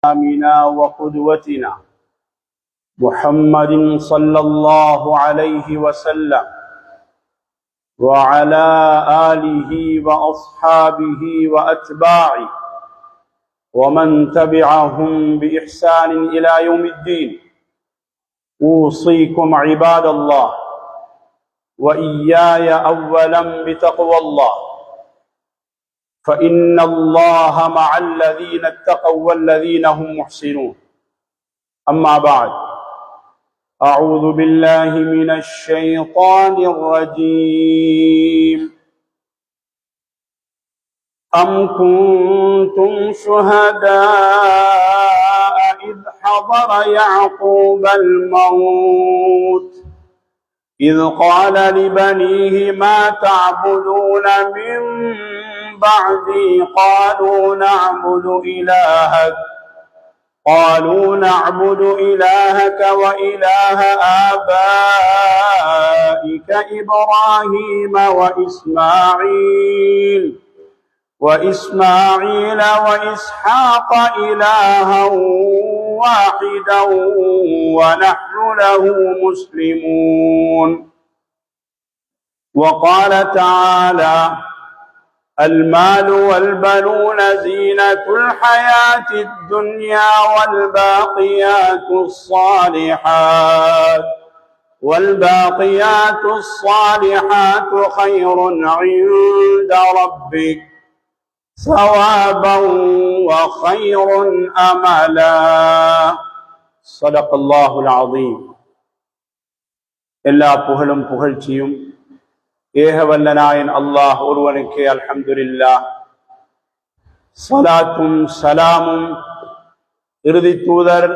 إمامنا وقدوتنا محمد صلى الله عليه وسلم وعلى آله وأصحابه وأتباعه ومن تبعهم بإحسان إلى يوم الدين. أوصيكم عباد الله وإياي أولا بتقوى الله، فإن الله مع الذين اتقوا والذين هم محسنون. أما بعد، أعوذ بالله من الشيطان الرجيم. أم كنتم شهداء إذ حضر يعقوب الموت إذ قال لبنيه ما تعبدون من بعدي قالوا نعبد إلهك وإله آبائك إبراهيم وإسماعيل وإسحاق إلها واحدا ونحن له مسلمون. وقال تعالى: المال والبنون زينة الحياة الدنيا والباقيات الصالحات خير عند ربك ثوابا وخير أملا. صدق الله العظيم. எல்லா புகழும் புகழ்ச்சியும் ஏகவல்லனாயன் அல்லாஹ் ஒருவனுக்கே. அல்ஹம்துலில்லாஹ். ஸலாத்தும் ஸலாமும் இறுதி தூதர்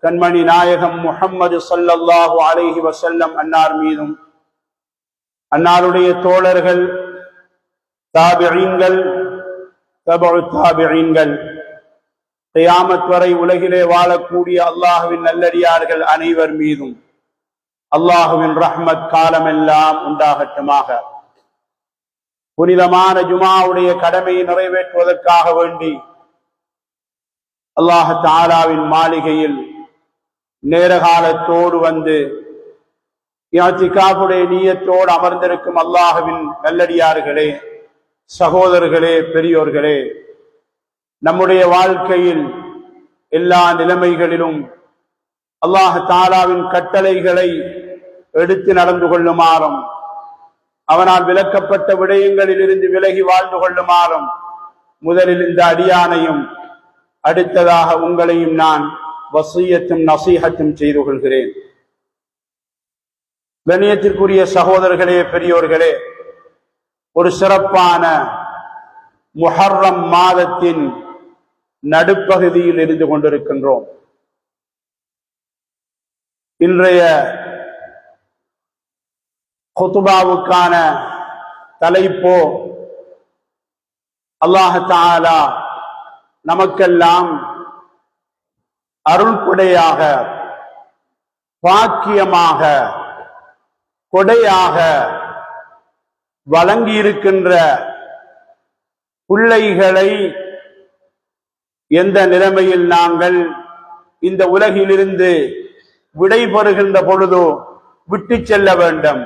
கண்மணி நாயகம் முஹம்மது ஸல்லல்லாஹு அலைஹி வஸல்லம் அன்னார் மீதும், அன்னாருடைய தோழர்கள், தாபிஈன்கள், தபஉ தாபிஈன்கள், கியாமத் வரை உலகிலே வாழக்கூடிய அல்லாஹ்வின் நல்லடியார்கள் அனைவர் மீதும் அல்லாஹுவின் ரஹ்மத் காலமெல்லாம் உண்டாகட்டுமாக. புனிதமான ஜுமாவுடைய கடமையை நிறைவேற்றுவதற்காக வேண்டி அல்லாஹ் தஆலாவின் மாளிகையில் நேரகாலத்தோடு வந்து இஅ்திகாஃபுடைய நியத்தோடு அமர்ந்திருக்கும் அல்லாஹுவின் நல்லடியார்களே, சகோதரர்களே, பெரியோர்களே, நம்முடைய வாழ்க்கையில் எல்லா நிலைமைகளிலும் அல்லாஹ் தஆலாவின் கட்டளைகளை எடுத்து நடந்து கொள்ளுமாறும், அவனால் விலக்கப்பட்ட விடயங்களில் இருந்து விலகி வாழ்ந்து கொள்ளுமாறும் முதலில் இந்த அடியானையும் அடுத்ததாக உங்களையும் நான் வசியத்தும் நசீஹத்தும் செய்து கொள்கிறேன். கண்ணியத்திற்குரிய சகோதரர்களே, பெரியோர்களே, ஒரு சிறப்பான முஹர்ரம் மாதத்தின் நடுப்பகுதியில் இருந்து கொண்டிருக்கின்றோம். இன்றைய குதுபாவுக்கான தலைப்போ அல்லாஹ் தஆலா நமக்கெல்லாம் அருள்கொடையாக, பாக்கியமாக, கொடையாக வழங்கியிருக்கின்ற பிள்ளைகளை எந்த நிலைமையில் நாங்கள் இந்த உலகிலிருந்து விடைபெறுகின்ற பொழுதோ விட்டு செல்ல வேண்டும்,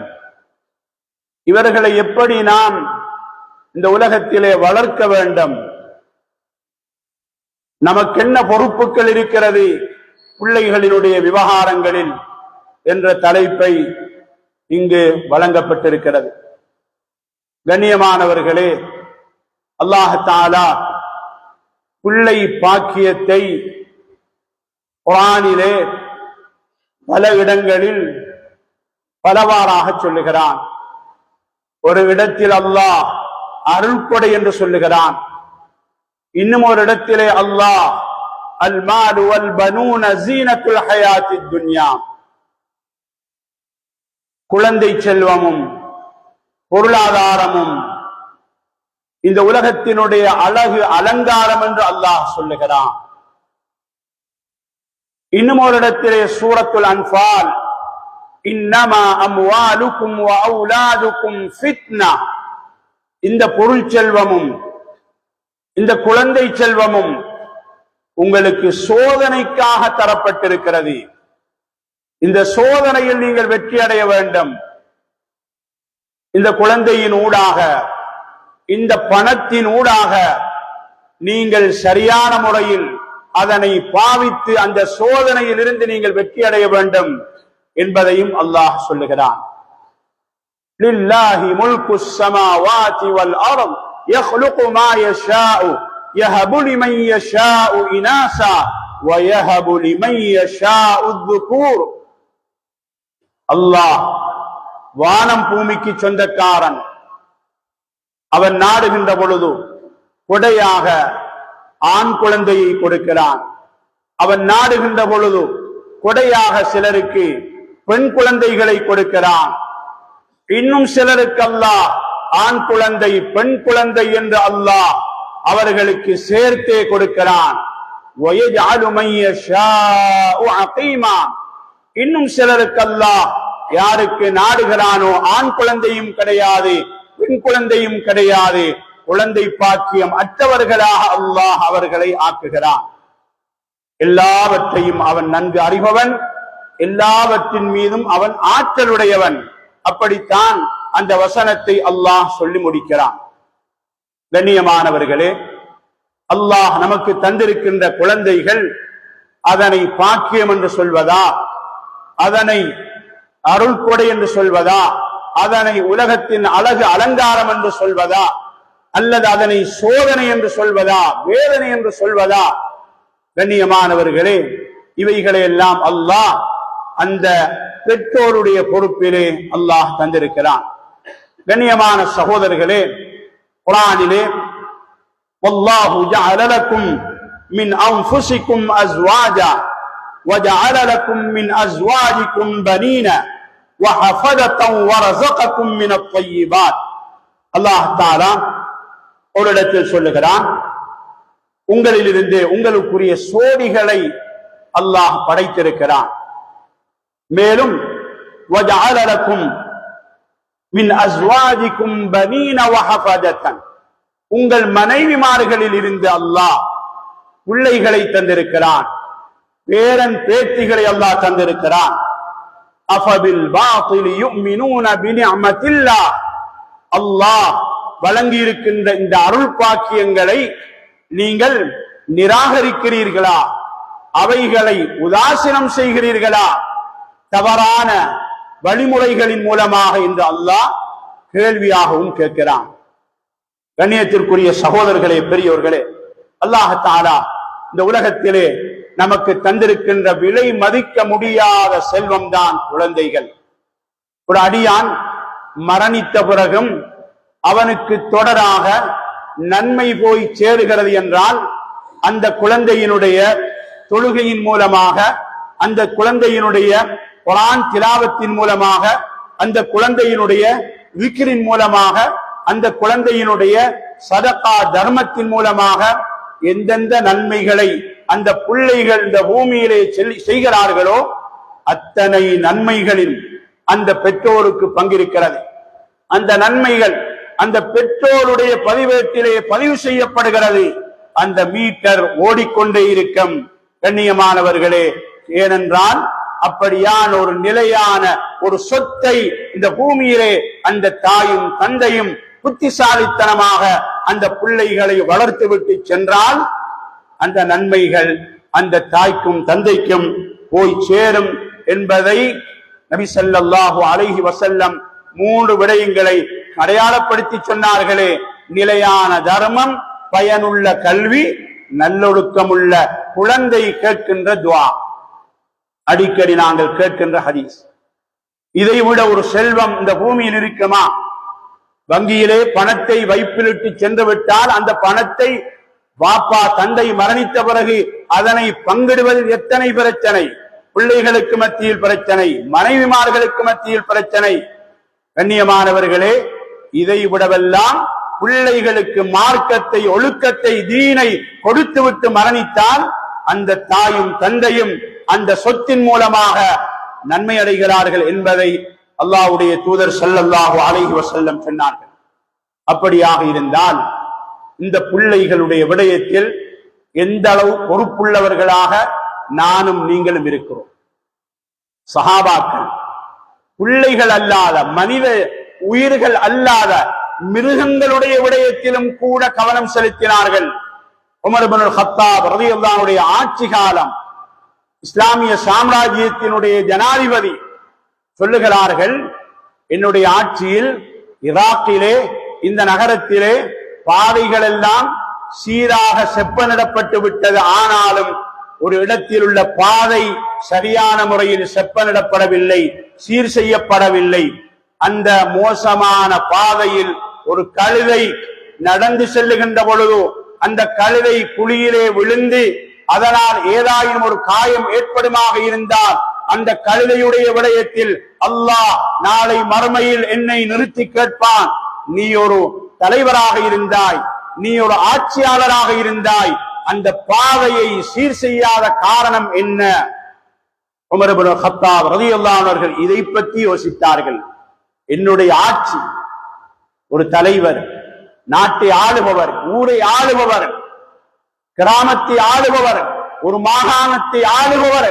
இவர்களை எப்படி நாம் இந்த உலகத்திலே வளர்க்க வேண்டும், நமக்கென்ன பொறுப்புகள் இருக்கிறது பிள்ளைகளினுடைய விவகாரங்களில் என்ற தலைப்பை இங்கு வழங்கப்பட்டிருக்கிறது. கண்ணியமானவர்களே, அல்லாஹ் தஆலா பிள்ளை பாக்கியத்தை குர்ஆனிலே பல இடங்களில் பலவாறாக சொல்லுகிறான். ஒரு இடத்தில் அல்லாஹ் அருள்கொடை என்று சொல்லுகிறான். இன்னும் ஒரு இடத்திலே அல்லாஹ் அல் மாலு வல் பனூன ஸீனத்துல் ஹயாத்தித் துன்யா, குழந்தை செல்வமும் பொருளாதாரமும் இந்த உலகத்தினுடைய அழகு அலங்காரம் என்று அல்லாஹ் சொல்லுகிறான். இன்னும் ஒரு இடத்திலே சூரத்துல் அன்ஃபால் இன்னமா அம்வாலுக்கும் வ அவுலாதுக்கும் ஃபித்னா, இந்த பொருள் செல்வமும் இந்த குழந்தை செல்வமும் உங்களுக்கு சோதனைக்காக தரப்பட்டிருக்கிறது. இந்த சோதனையில் நீங்கள் வெற்றி அடைய வேண்டும். இந்த குழந்தையின் ஊடாக, இந்த பணத்தின் ஊடாக நீங்கள் சரியான முறையில் அதனை பாவித்து அந்த சோதனையில் இருந்து நீங்கள் வெற்றி அடைய வேண்டும் என்பதையும் அல்லாஹ் சொல்லுகிறான். லில்லாஹி முல்குஸ் ஸமாவாதி வல் அர்த் யக்லுகு மா யஷாஉ யஹபு லிமன் யஷாஉ இனாஸா வ யஹபு லிமன் யஷாஉ ذுகூர். அல்லாஹ் வானம் பூமிக்கு சொந்தக்காரன். அவன் நாடுகின்ற பொழுது கொடையாக ஆண் குழந்தையை கொடுக்கிறான். அவன் நாடுகின்ற பொழுது கொடையாக சிலருக்கு பெண் குழந்தைகளை கொடுக்கிறான். இன்னும் சிலருக்கு அல்லாஹ் ஆண் குழந்தை பெண் குழந்தை என்று அல்லாஹ் அவர்களுக்கு சேர்த்தே கொடுக்கிறான். இன்னும் சிலருக்கு அல்லாஹ் யாருக்கு நாடுகிறானோ ஆண் குழந்தையும் கிடையாது பெண் குழந்தையும் கிடையாது, குழந்தை பாக்கியம் அற்றவர்களாக அல்லாஹ் அவர்களை ஆக்குகிறான். எல்லாவற்றையும் அவன் நன்கு அறிபவன், எல்லாவற்றின் மீதும் அவன் ஆற்றலுடையவன். அப்படித்தான் அந்த வசனத்தை அல்லாஹ் சொல்லி முடிக்கிறான். கண்ணியமானவர்களே, அல்லாஹ் நமக்கு தந்திருக்கின்ற குழந்தைகள் அதனை பாக்கியம் என்று சொல்வதா, அதனை அருள் கொடை என்று சொல்வதா, அதனை உலகத்தின் அழகு அலங்காரம் என்று சொல்வதா, அல்லது அதனை சோதனை என்று சொல்வதா, வேதனை என்று சொல்வதா? கண்ணியமானவர்களே, இவைகளை எல்லாம் அல்லாஹ் அந்த பெற்றோருடைய பொறுப்பிலே அல்லாஹ் தந்திருக்கிறான். கண்ணியமான சகோதரர்களே, குர்ஆனிலே வல்லாஹு ஜஅல லக்கும் மின் அன்ஃபுசிக்கும் அஸ்வாஜா வஜஅல லக்கும் மின் அஸ்வாஜிக்கும் பனீன வஹஃபதத்தன் வரஸகக்கும் மினத் த்யய்யிபாத். அல்லாஹ் தஆலா ஒரு இடத்தில் சொல்லுகிறான், உங்களிலிருந்து உங்களுக்குரிய சோடிகளை அல்லாஹ் படைத்திருக்கிறான். மேலும் வஜஅல லக்கும் மின் அஸ்வாஜிக்கும் பனீன வஹஃபதத்தன், உங்கள் மனைவிமார்களில் இருந்து அல்லாஹ் பிள்ளைகளை தந்திருக்கிறான், பேரன் பேத்திகளை அல்லாஹ் தந்திருக்கிறான். அஃபபில் பாத்தில் யுமினூன பினிஅமத்தில்லாஹ், அல்லாஹ் வழங்கி இருக்கின்ற இந்த அருள் பாக்கியங்களை நீங்கள் நிராகரிக்கிறீர்களா? அவைகளை உதாசீனம் செய்கிறீர்களா? தவறான வழிமுறைகளின் மூலமாக இந்த அல்லாஹ் கேள்வியாகவும் கேட்கிறான். கண்ணியத்திற்குரிய சகோதரர்களே, பெரியோர்களே, அல்லாஹ் தஆலா இந்த உலகத்திலே நமக்கு தந்திருக்கின்ற விலை மதிக்க முடியாத செல்வம் தான் குழந்தைகள். ஒரு அடியான் மரணித்த பிறகும் அவனுக்கு தொடராக நன்மை போய் சேருகிறது என்றால் அந்த குழந்தையினுடைய தொழுகையின் மூலமாக, அந்த குழந்தையினுடைய குர்ஆன் திலாவத்தின் மூலமாக, அந்த குழந்தையினுடைய விக்ரின் மூலமாக, அந்த குழந்தையினுடைய சதகா தர்மத்தின் மூலமாக எந்தெந்த நன்மைகளை அந்த பிள்ளைகள் இந்த பூமியிலே செய்கிறார்களோ அத்தனை நன்மைகளில் அந்த பெற்றோருக்கு பங்கிருக்கிறது. அந்த நன்மைகள் அந்த பெற்றோருடைய பதிவேட்டிலே பதிவு செய்யப்படுகிறது. அந்த மீட்டர் ஓடிக்கொண்டே இருக்கும். கண்ணியமானவர்களே, ஏனென்றால் அப்படியான ஒரு நிலையான ஒரு சொத்தை இந்த பூமியிலே அந்த தாயும் தந்தையும் புத்திசாலித்தனமாக அந்த பிள்ளைகளை வளர்த்து விட்டு சென்றால் அந்த நன்மைகள் அந்த தாய்க்கும் தந்தைக்கும் போய் சேரும் என்பதை நபி ஸல்லல்லாஹு அலைஹி வஸல்லம் 3 விடயங்களை அடையாளப்படுத்தி சொன்னார்களே: நிலையான தர்மம், பயனுள்ள கல்வி, நல்லொழுக்கமுள்ள குழந்தை கேட்கின்ற துஆ. அடிக்கடி நாங்கள் கேட்கின்ற ஹதீஸ். இதை விட ஒரு செல்வம் இந்த பூமியில் இருக்குமா? வங்கியிலே பணத்தை வைப்பிலிட்டு சென்று விட்டால் அந்த பணத்தை வாப்பா தந்தை மரணித்த பிறகு அதனை பங்கிடுவதில் எத்தனை பிரச்சனை, பிள்ளைகளுக்கு மத்தியில் பிரச்சனை, மனைவிமார்களுக்கு மத்தியில் பிரச்சனை. கண்ணியமானவர்களே, இதை விடவெல்லாம் பிள்ளைகளுக்கு மார்க்கத்தை, ஒழுக்கத்தை, தீனை கொடுத்துவிட்டு மரணித்தால் அந்த தாயும் தந்தையும் அந்த சொத்தின் மூலமாக நன்மை அடைகிறார்கள் என்பதை அல்லாஹ்வுடைய தூதர் ஸல்லல்லாஹு அலைஹி வஸல்லம் சொன்னார்கள். அப்படியாக இருந்தால் இந்த பிள்ளைகளுடைய விடயத்தில் எந்த அளவு பொறுப்புள்ளவர்களாக நானும் நீங்களும் இருக்கிறோம். சஹாபாக்கள் பிள்ளைகள் அல்லாத மனித உயிர்கள் அல்லாத மிருகங்களுடைய விடயத்திலும் கூட கவனம் செலுத்தினார்கள். உமர் இப்னுல் கத்தாப் ரலியல்லாஹு அன்ஹுடைய ஆட்சி காலம், இஸ்லாமிய சாம்ராஜ்யத்தினுடைய ஜனாதிபதி சொல்லுகிறார்கள், என்னுடைய ஆட்சியில் ஈராக்கிலே இந்த நகரத்திலே பாதைகள் எல்லாம் சீராக செப்பனிடப்பட்டு விட்டது. ஆனாலும் ஒரு இடத்தில் உள்ள பாதை சரியான முறையில் செப்பனிடப்படவில்லை, சீர் செய்யப்படவில்லை. அந்த மோசமான பாதையில் ஒரு கழுதை நடந்து செல்லுகின்ற பொழுது அந்த கழுதை குழியிலே விழுந்து அதனால் ஏதாயினும் ஒரு காயம் ஏற்படுமாக இருந்தால் அந்த கழுதையுடைய விடயத்தில் அல்லாஹ் நாளை மறுமையில் என்னை நிறுத்தி கேட்பான், நீ ஒரு தலைவராக இருந்தாய், நீ ஒரு ஆட்சியாளராக இருந்தாய், அந்த பாதையை சீர் செய்யாத காரணம் என்ன? உமர் இப்னு கத்தாப் ரலியல்லாஹு அன்ஹு அவர்கள் இதை பற்றி யோசித்தார்கள். என்னுடைய ஆட்சி, ஒரு தலைவர், நாட்டை ஆளுபவர், ஊரை ஆளுபவர், கிராமத்தை ஆளுபவர், ஒரு மாகாணத்தை ஆளுபவர்,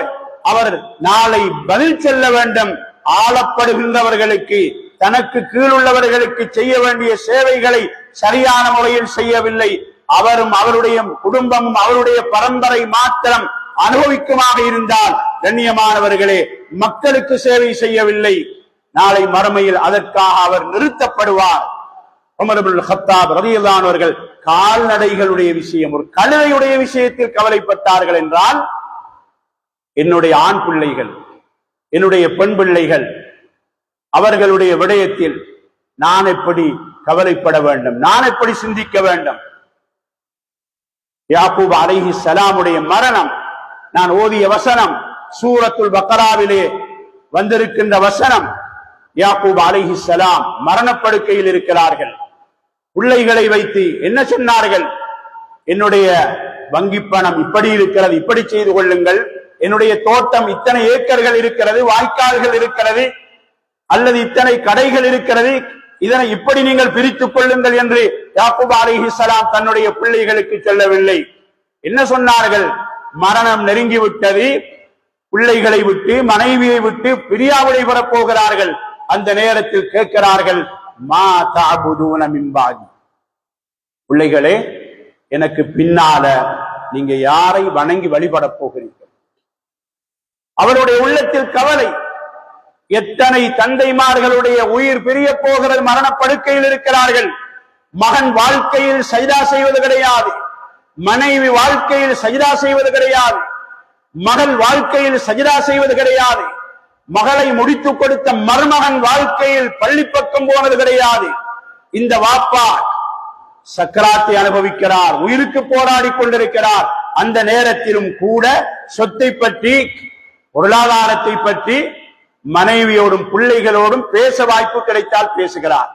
அவர் நாளை பதில் செல்ல வேண்டும். ஆளப்படுகின்றவர்களுக்கு, தனக்கு கீழுள்ளவர்களுக்கு செய்ய வேண்டிய சேவைகளை சரியான முறையில் செய்யவில்லை. அவரும் அவருடைய குடும்பமும் அவருடைய பரம்பரை மாத்திரம் அனுபவிக்குமாக இருந்தால், கண்ணியமானவர்களே, மக்களுக்கு சேவை செய்யவில்லை, நாளை மறுமையில் அதற்காக அவர் நிறுத்தப்படுவார். உமர் இப்னுல் கத்தாப் ரலியல்லாஹு அன்ஹு அவர்கள் கால்நடைகளுடைய விஷயம், ஒரு கழுதையுடைய விஷயத்தில் கவலைப்பட்டார்கள் என்றால், என்னுடைய ஆண் பிள்ளைகள், என்னுடைய பெண் பிள்ளைகள், அவர்களுடைய விடயத்தில் நான் எப்படி கவலைப்பட வேண்டும், நான் எப்படி சிந்திக்க வேண்டும்? யாக்கூப் அலைஹிஸ்ஸலாமுடைய மரணம், நான் ஓதிய வசனம், சூரத்துல் பக்கராவிலே வந்திருக்கின்ற வசனம். யாக்கூப் அலைஹிஸ்ஸலாம் மரணப்படுக்கையில் இருக்கிறார்கள். பிள்ளைகளை வைத்து என்ன சொன்னார்கள்? என்னுடைய வங்கி பணம் இப்படி இருக்கிறது, இப்படி செய்து கொள்ளுங்கள், என்னுடைய தோட்டம் இத்தனை ஏக்கர்கள் இருக்கிறது, வாய்க்கால்கள் இருக்கிறது, அல்லது இத்தனை கடைகள் இருக்கிறது, இதனை இப்படி நீங்கள் பிரித்துக் கொள்ளுங்கள் என்று யாக்கூப் அலைஹிஸ்ஸலாம் தன்னுடைய பிள்ளைகளுக்கு சொல்லவில்லை. என்ன சொன்னார்கள்? மரணம் நெருங்கிவிட்டது, பிள்ளைகளை விட்டு மனைவியை விட்டு பிரியாவிடை பெறப் போகிறார்கள். அந்த நேரத்தில் கேட்கிறார்கள், மா தஅபுதூன மின் பஅதி, பிள்ளைகளே, எனக்கு பின்னால நீங்க யாரை வணங்கி வழிபடப் போகிறீர்கள்? அவருடைய உள்ளத்தில் கவலை. எத்தனை தந்தைமார்களுடைய உயிர் பிரிய போகிறது, மரணப்படுக்கையில் இருக்கிறார்கள். மகன் வாழ்க்கையில் சஜ்தா செய்வது கிடையாது, மனைவி வாழ்க்கையில் சஜ்தா செய்வது கிடையாது, மகள் வாழ்க்கையில் சஜ்தா செய்வது கிடையாது, மகளை முடித்துக் கொடுத்த மருமகன் வாழ்க்கையில் பள்ளி பக்கம் போனது கிடையாது. இந்த வாப்பா சக்கராத்தை அனுபவிக்கிறார், உயிருக்கு போராடி கொண்டிருக்கிறார். அந்த நேரத்திலும் கூட சொத்தை பற்றி, பொருளாதாரத்தை பற்றி மனைவியோடும் பிள்ளைகளோடும் பேச வாய்ப்பு கிடைத்தால் பேசுகிறார்.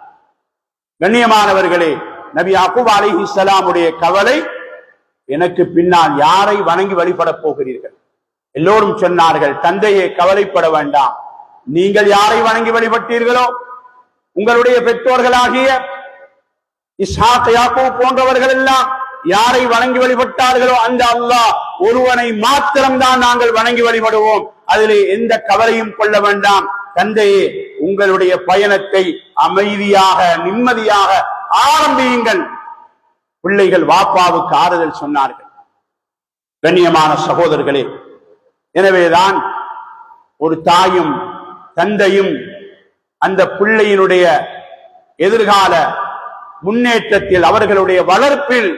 கண்ணியமானவர்களே, நபி யாக்கூப் அலைஹிஸ்ஸலாமுடைய கவலை, எனக்கு பின்னால் யாரை வணங்கி வழிபடப் போகிறீர்கள்? எல்லோரும் சொன்னார்கள், தந்தையே கவலைப்பட வேண்டாம், நீங்கள் யாரை வணங்கி வழிபட்டீர்களோ, உங்களுடைய பெற்றோர்களாகிய இஸ்ஹாக் யாக்கூப் போன்றவர்கள் எல்லாம் யாரை வணங்கி வழிபட்டார்களோ அந்த அல்லாஹ் ஒருவனை மாத்திரம்தான் நாங்கள் வணங்கி வழிபடுவோம், அதிலே எந்த கவலையும் கொள்ள வேண்டாம். தந்தையே, உங்களுடைய பயணத்தை அமைதியாக நிம்மதியாக ஆரம்பியுங்கள். பிள்ளைகள் வாப்பாவுக்கு ஆறுதல் சொன்னார்கள். கண்ணியமான சகோதரர்களே, எனவேதான் ஒரு தாயும் தந்தையும் அந்த பிள்ளையினுடைய எதிர்கால முன்னேற்றத்தில், அவர்களுடைய வளர்ப்பில்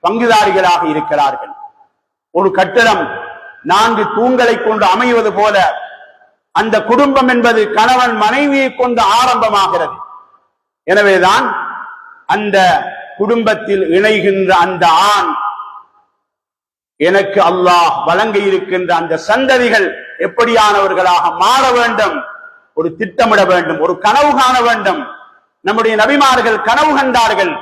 பங்குதாரிகளாக இருக்கிறார்கள். ஒரு கட்டடம் 4 தூண்களை கொண்டு அமைவது போல அந்த குடும்பம் என்பது கணவன் மனைவியை கொண்டு ஆரம்பமாகிறது. எனவேதான் அந்த குடும்பத்தில் இணைகின்ற அந்த ஆண், எனக்கு அல்லாஹ் வழங்க இருக்கின்ற அந்த சந்ததிகள் எப்படியானவர்களாக மாற வேண்டும், ஒரு திட்டமிட வேண்டும், ஒரு கனவு காண வேண்டும். நம்முடைய நபிமார்கள் கனவு கண்டார்கள்,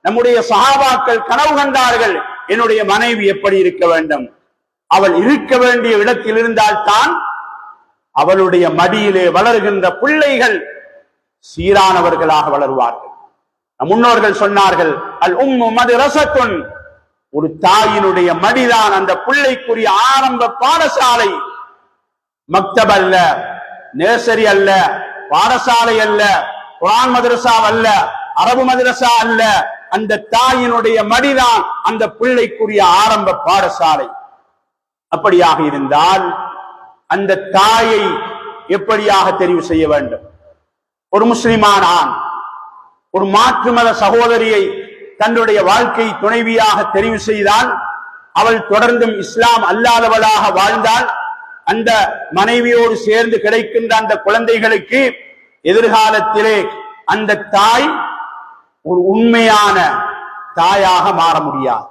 நம்முடைய சஹாபாக்கள் கனவு கண்டார்கள். என்னுடைய மனைவி எப்படி இருக்க வேண்டும், அவள் இருக்க வேண்டிய இடத்தில் இருந்தால்தான் அவளுடைய மடியிலே வளர்கின்ற பிள்ளைகள் சீரானவர்களாக வளருவார்கள். முன்னோர்கள் சொன்னார்கள், அல் உம்மு மதுரஸத்துன் ஒரு தாயினுடைய மடிதான் அந்த பிள்ளைக்குரிய ஆரம்ப பாடசாலை. மக்தப் அல்ல, நேசரி அல்ல, பாடசாலை அல்ல, குர்ஆன் மதரசா அல்ல, அரபு மதரசா அல்ல. அந்த தாயினுடைய மடிதான் அந்த பிள்ளைக்குரிய ஆரம்ப பாடசாலை. அப்படியாக இருந்தால் அந்த தாயை எப்படியாக தெரிவு செய்ய வேண்டும்? ஒரு முஸ்லிமான ஆண் ஒரு மாற்று மத சகோதரியை தன்னுடைய வாழ்க்கை துணைவியாக தெரிவு செய்தால், அவள் தொடர்ந்தும் இஸ்லாம் அல்லாதவளாக வாழ்ந்தால், அந்த மனைவியோடு சேர்ந்து கிடைக்கின்ற அந்த குழந்தைகளுக்கு எதிர்காலத்திலே அந்த தாய் ஒரு உண்மையான தாயாக மாற முடியாது.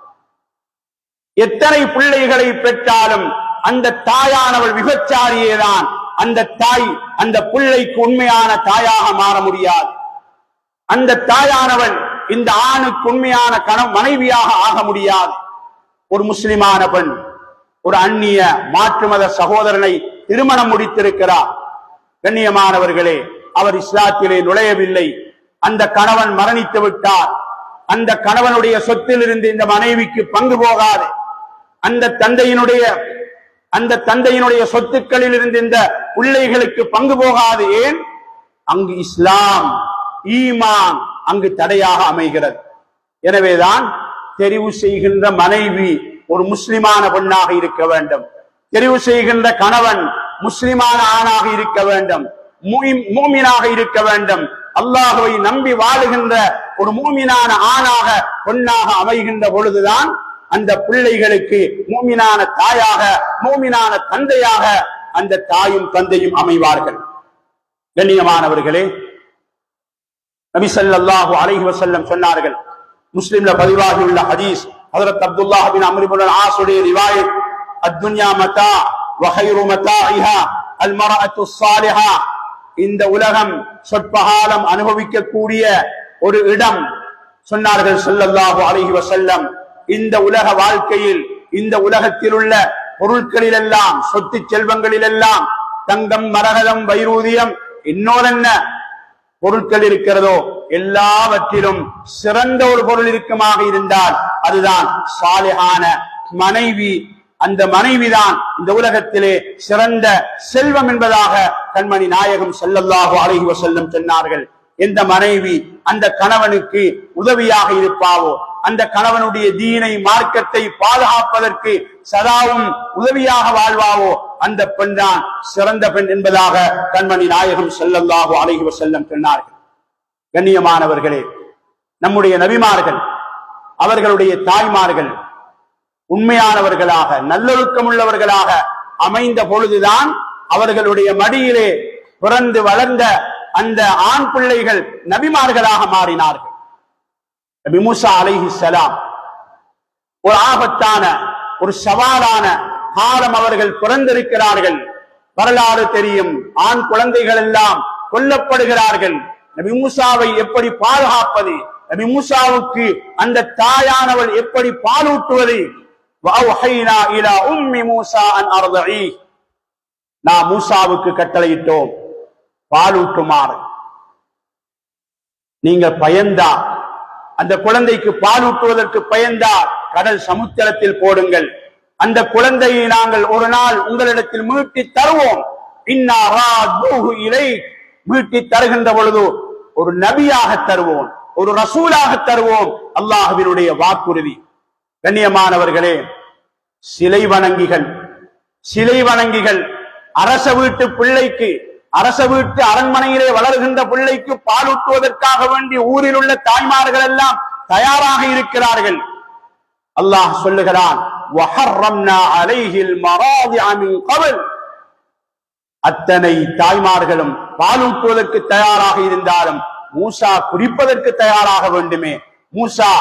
எத்தனை பிள்ளைகளை பெற்றாலும் அந்த தாயானவள் விபச்சாரியேதான். அந்த தாய் அந்த பிள்ளைக்கு உண்மையான தாயாக மாற முடியாது. அந்த தாயானவள் இந்த ஆணுக்கு உண்மையான மனைவியாக ஆக முடியாது. ஒரு முஸ்லிமான பெண் ஒரு அந்நிய மாற்று மத சகோதரனை திருமணம் முடித்திருக்கிறார். கண்ணியமானவர்களே, அவர் இஸ்லாத்திலே நுழையவில்லை. அந்த கணவன் மரணித்து விட்டார். அந்த கணவனுடைய சொத்திலிருந்து இந்த மனைவிக்கு பங்கு போகாது. அந்த தந்தையினுடைய சொத்துக்களில் இருந்து இந்த பிள்ளைகளுக்கு பங்கு போகாது. ஏன்? அங்கு இஸ்லாம் ஈமான் அங்கு தடையாக அமைகிறது. எனவேதான் தெரிவு செய்கின்ற மனைவி ஒரு முஸ்லிமான பெண்ணாக இருக்க வேண்டும். தெரிவு செய்கின்ற கணவன் முஸ்லிமான ஆணாக இருக்க வேண்டும், மூமினாக இருக்க வேண்டும். அல்லாஹ்வை நம்பி வாழுகின்ற ஒரு மூமினான ஆணாக பெண்ணாக அமைகின்ற பொழுதுதான் அந்த பிள்ளைகளுக்கு மூமினான தாயாக, மூமினான தந்தையாக அந்த தாயும் தந்தையும் அமைவார்கள். கண்ணியமானவர்களே, நபி ஸல்லல்லாஹு அலைஹி வஸல்லம் சொன்னார்கள், முஸ்லிம்ல பதிவாகியுள்ள ஹதீஸ், ஹஜ்ரத் அப்துல்லாஹ் பின் அம்ர் இப்னு அல்-ஆஸ் உடைய ரிவாயத், அத்-துன்யா மதா வ கைரு மதாஇஹா அல்-மர்அத்து ஸாலிஹா, இந்த உலகம் சொற்பகாலம் அனுபவிக்கக்கூடிய ஒரு இடம். சொன்னார்கள் ஸல்லல்லாஹு அலைஹி வஸல்லம், இந்த உலக வாழ்க்கையில், இந்த உலகத்தில் உள்ள பொருட்களில் எல்லாம், சொத்து செல்வங்களில் எல்லாம், தங்கம், மரகதம், வைரூதியம், இன்னொரு பொருட்கள் இருக்கிறதோ எல்லாவற்றிலும் சிறந்த ஒரு பொருள் இருக்குமாக இருந்தால் அதுதான் சாலிஹான மனைவி. அந்த மனைவிதான் இந்த உலகத்திலே சிறந்த செல்வம் என்பதாக கண்மணி நாயகம் ஸல்லல்லாஹு அலைஹி வஸல்லம் சொன்னார்கள். எந்த மனைவி அந்த கணவனுக்கு உதவியாக இருப்பாவோ, அந்த கணவனுடைய தீனை, மார்க்கத்தை பாதுகாப்பதற்கு சதாவும் உதவியாக வாழ்வாவோ, அந்த பெண் தான் சிறந்த பெண் என்பதாக கண்மணி நாயகம் ஸல்லல்லாஹு அலைஹி வஸல்லம் சொன்னார்கள். கண்ணியமானவர்களே, நம்முடைய நபிமார்கள், அவர்களுடைய தாய்மார்கள் உண்மையானவர்களாக, நல்லொழுக்கம் உள்ளவர்களாக அமைந்த பொழுதுதான் அவர்களுடைய மடியிலே பிறந்து வளர்ந்த அந்த ஆண் பிள்ளைகள் நபிமார்களாக மாறினார்கள். நபி மூசா அலைஹிஸ்ஸலாம் ஒரு ஆபத்தான, ஒரு சவாலான காலம் அவர்கள் பிறந்திருக்கிறார்கள். வரலாறு தெரியும். ஆண் குழந்தைகள் எல்லாம் கொல்லப்படுகிறார்கள். நபி மூசாவை எப்படி பாதுகாப்பது, நபி மூசாவுக்கு அந்த தாயானவள் எப்படி பாலூட்டுவது? வஅவ்ஹைனா இலா உம்மி மூசா அன் அர்தஇ, நாம் மூசாவுக்கு கட்டளையிட்டோம் பாலூட்டுமாறு. நீங்கள் பயந்தா, அந்த குழந்தைக்கு பாலூட்டுவதற்கு பயந்தா கடல் சமுத்திரத்தில் போடுங்கள். அந்த குழந்தையை நாங்கள் ஒரு நாள் உங்களிடத்தில் மீட்டி தருவோம். இன்னா ராதுஹு இலைக், மீட்டி தருகின்ற பொழுது ஒரு நபியாக தருவோம், ஒரு ரசூலாக தருவோம். அல்லாஹ்வினுடைய வாக்குறுதி. கண்ணியமானவர்களே, சிலை வணங்கிகள் அரச வீட்டு பிள்ளைக்கு, அரச வீட்டு அரண்மனையிலே வளர்கின்ற பிள்ளைக்கு பாலூட்டுவதற்காக வேண்டி ஊரில் உள்ள தாய்மார்கள் எல்லாம் தயாராக இருக்கிறார்கள். அல்லாஹ் சொல்லுகிறான், வஹர்ரம்னா அலைஹில் மராதிஅ மின் கப்ல், அத்தனை தாய்மார்களும் பாலூட்டுவதற்கு தயாராக இருந்தாலும் மூசா குறிப்பதற்கு தயாராக வேண்டுமே. மூசா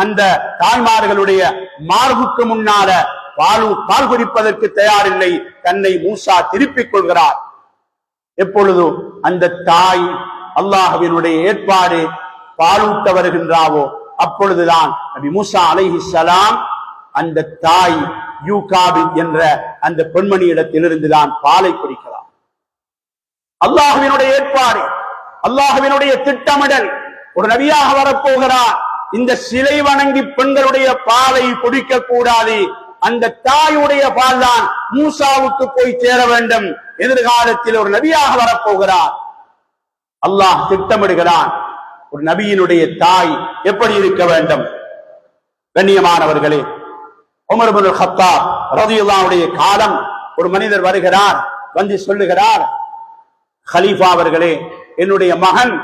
அந்த தாய்மார்களுடைய மார்புக்கு முன்னால பால் குறிப்பதற்கு தயாரில்லை. தன்னை மூசா திருப்பிக் கொள்கிறார். எப்பொழுது அந்த தாய் அல்லாஹ்வினுடைய ஏற்பாடு பாலூட்ட வருகின்றாவோ அப்பொழுதுதான் நபி மூசா அலைஹிஸ்ஸலாம் அந்த தாய் யூகாபித் என்ற அந்த பெண்மணியிடத்திலிருந்துதான் பாலை குடிக்கிறார். அல்லாஹ்வினுடைய ஏற்பாடு, அல்லாஹ்வினுடைய திட்டமிடல். ஒரு நபியாக வரப்போகிறார். இந்த சிலை வணங்கி பெண்களுடைய பாலை குடிக்க கூடாது. அந்த தாயுடைய பால் தான் மூசாவுக்கு போய் சேர வேண்டும். எதிர்காலத்தில் ஒரு நபியாக வரப்போகிறார். அல்லாஹ் திட்டமிடுகிறான். ஒரு நபியினுடைய தாய் எப்படி இருக்க வேண்டும்? கண்ணியமானவர்களே, உமர் இப்னு கத்தாப் ரலியல்லாஹு அன்ஹுடைய காலம் ஒரு மனிதர் வருகிறார், வந்து சொல்லுகிறார், கலீஃபா அவர்களே, என்னுடைய மகன்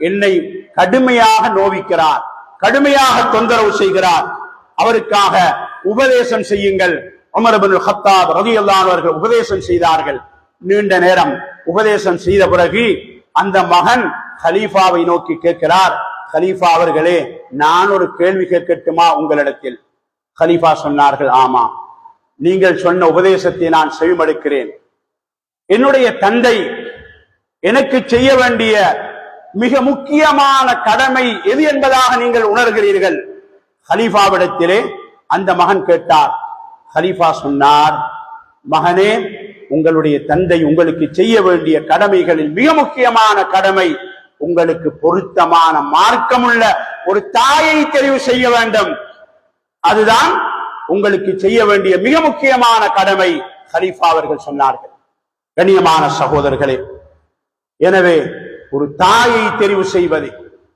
என்னை கடுமையாக நோவிக்கிறார், கடுமையாக தொந்தரவு செய்கிறார், அவருக்காக உபதேசம் செய்யுங்கள். உமர் இப்னு கத்தாப் ரலியல்லாஹு அன்ஹு அவர்கள் உபதேசம் செய்தார்கள். நீண்ட நேரம் உபதேசம் செய்த பிறகு அந்த மகன் கலீஃபாவை நோக்கி கேட்கிறார், கலீஃபா அவர்களே, நான் ஒரு கேள்வி கேட்கட்டுமா உங்களிடத்தில்? கலீஃபா சொன்னார்கள், ஆமா, நீங்கள் சொன்ன உபதேசத்தை நான் செவிமடுக்கிறேன். என்னுடைய தந்தை எனக்கு செய்ய வேண்டிய மிக முக்கியமான கடமை எது என்பதாக நீங்கள் உணர்கிறீர்கள்? கலீஃபாவிடத்திலே அந்த மகன் கேட்டார். கலீஃபா சொன்னார், மகனே, உங்களுடைய தந்தை உங்களுக்கு செய்ய வேண்டிய கடமைகளில் மிக முக்கியமான கடமை உங்களுக்கு பொருத்தமான மார்க்கமுள்ள ஒரு தாயை தெரிவு செய்ய வேண்டும். அதுதான் உங்களுக்கு செய்ய வேண்டிய மிக முக்கியமான கடமை. கலீஃபா அவர்கள் சொன்னார்கள். கண்ணியமான சகோதரர்களே, எனவே ஒரு தாயை தெரிவு செய்வது,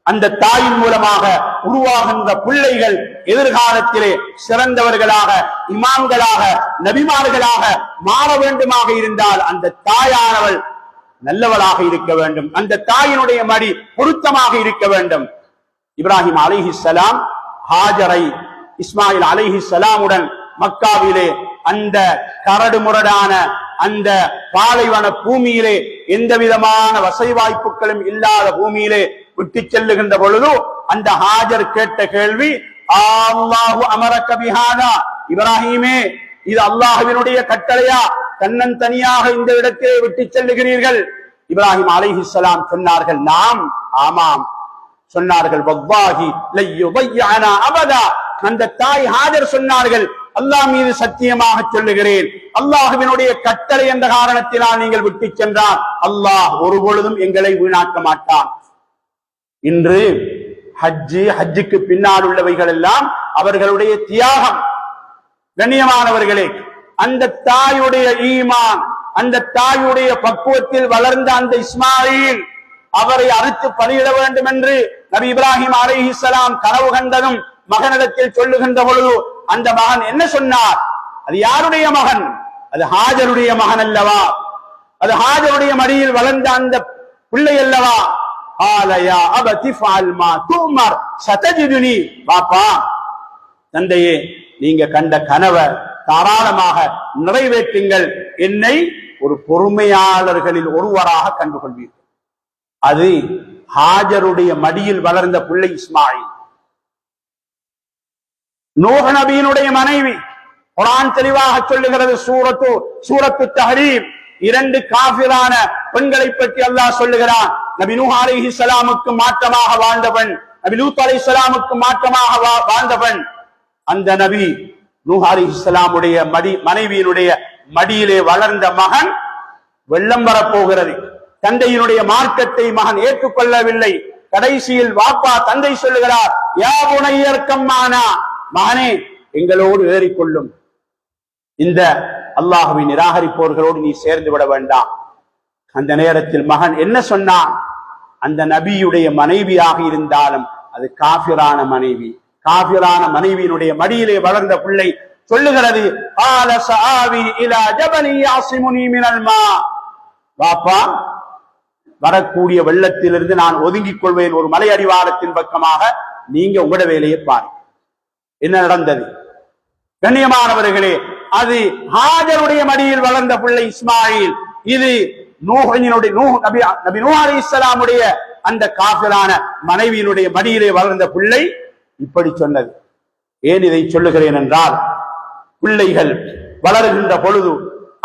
அந்த தாயின் மூலமாக உருவாகின்ற பிள்ளைகள் எதிர்காலத்திலே சிறந்தவர்களாக, இமாம்களாக, நபிமார்களாக மாற வேண்டுமாக இருந்தால் அந்த தாயானவள் நல்லவளாக இருக்க வேண்டும். அந்த தாயினுடைய மடி பொருத்தமாக இருக்க வேண்டும். இப்ராஹிம் அலைஹிஸ்ஸலாம் ஹாஜரை இஸ்மாயில் அலைஹிஸ்ஸலாமுடன் மக்காவிலே அந்த கரடு முரடான அந்த பாலைவன பூமியிலே, எந்த விதமான வசதி வாய்ப்புகளும் இல்லாத பூமியிலே விட்டு செல்லுகின்ற பொழுது அந்த ஹாஜர் கேட்ட கேள்வி, அல்லாஹு அமரக பிஹாதா, இப்ராஹிமே, இது அல்லாஹ்வினுடைய கட்டளையா? தன்னன் தனியாக இந்த இடத்திலே விட்டு செல்லுகிறீர்கள்? இப்ராஹிம் அலைஹிஸ்ஸலாம் சொன்னார்கள், நாம், ஆமாம். சொன்னார்கள், வல்லாஹி லய்யுதையனா அபதா. அந்த தாய் ஹாஜர் சொன்னார்கள், அல்லாஹ் மீது சத்தியமாக சொல்லுகிறேன், அல்லாஹ்வினுடைய கட்டளை என்ற காரணத்தினால் நீங்கள் விட்டு சென்றால் அல்லாஹ் ஒரு பொழுதும் எங்களை வீணாக்க மாட்டான். இன்று ஹஜ்ஜுக்கு பின்னால் உள்ளவைகள் எல்லாம் அவர்களுடைய தியாகம். கண்ணியமானவர்களே, அந்த தாயுடைய ஈமான், அந்த தாயுடைய பக்குவத்தில் வளர்ந்த அந்த இஸ்மாயில் அவரை அறுத்து பலியிட வேண்டும் என்று நபி இப்ராஹிம் அலைஹிஸ்ஸலாம் கனவு கண்டதும் மகனிடத்தில் சொல்லுகின்ற பொழுது அந்த மகன் என்ன சொன்னார்? அது யாருடைய மகன்? அது ஹாஜருடைய மகன் அல்லவா? அது ஹாஜருடைய மடியில் வளர்ந்த அந்த பிள்ளை அல்லவா? ஆலயா அபதி ஃபஅல் மா துமர் சதஜிதுனி. பாப்பா, தந்தையே, நீங்க கண்ட கனவை தாராளமாக நிறைவேற்றுங்கள், என்னை ஒரு பொறுமையாளர்களில் ஒருவராக கண்டுகொள்வீர்கள். அது ஹாஜருடைய மடியில் வளர்ந்த பிள்ளை இஸ்மாயில். நூஹ் நபியினுடைய மனைவி. குர்ஆன் தெளிவாக சொல்லுகிறது, சூரத்து தஹரீம், இரண்டு காஃபிரான பெண்களை பற்றி அல்லாஹ் சொல்லுகிறான். நபி நூஹ் அலைஹிஸ்ஸலாமுக்கு மாற்றமாக வாழ்ந்தவன், நபி லூத் அலைஹிஸ்ஸலாமுக்கு மாற்றமாக வாழ்ந்தவன். அந்த நபி நூஹ் அலைஹிஸ்ஸலாமுடைய மனைவியினுடைய மடியிலே வளர்ந்த மகன் வெள்ளம் வரப்போகிறது. தந்தையினுடைய மார்க்கத்தை மகன் ஏற்றுக்கொள்ளவில்லை. கடைசியில் வாப்பா தந்தை சொல்லுகிறார், யா புனையர்க்கம்மானா, மகனே, எங்களோடு ஏறிக்கொள்ளும், இந்த அல்லாஹ்வை நிராகரிப்பவர்களோடு நீ சேர்ந்து விட வேண்டாம். அந்த நேரத்தில் மகன் என்ன சொன்னான்? அந்த நபியுடைய மனைவியாக இருந்தாலும் அது காஃபிரான மனைவி. காஃபிரான மனைவியினுடைய மடியிலே வளர்ந்த பிள்ளை சொல்லுகிறது, ஆல சஆவி இலா ஜபலி யாசிமுனி மினல் மா. பாப்பா, வரக்கூடிய வெள்ளத்திலிருந்து நான் ஒதுங்கிக் கொள்வேன், ஒரு மலை அடிவாரத்தின் பக்கமாக, நீங்க உங்களோட வேலையை பாருங்க. என்ன நடந்தது? கண்ணியமானவர்களே, அது ஹாஜருடைய மடியில் வளர்ந்த பிள்ளை இஸ்மாயில். இது நபி நூஹ் அலைஹிஸ்ஸலாமுடைய அந்த காஃபிரான மனைவியினுடைய மடியிலே வளர்ந்த பிள்ளை இப்படி சொன்னது. ஏன் இதை சொல்லுகிறேன் என்றால், பிள்ளைகள் வளர்கின்ற பொழுது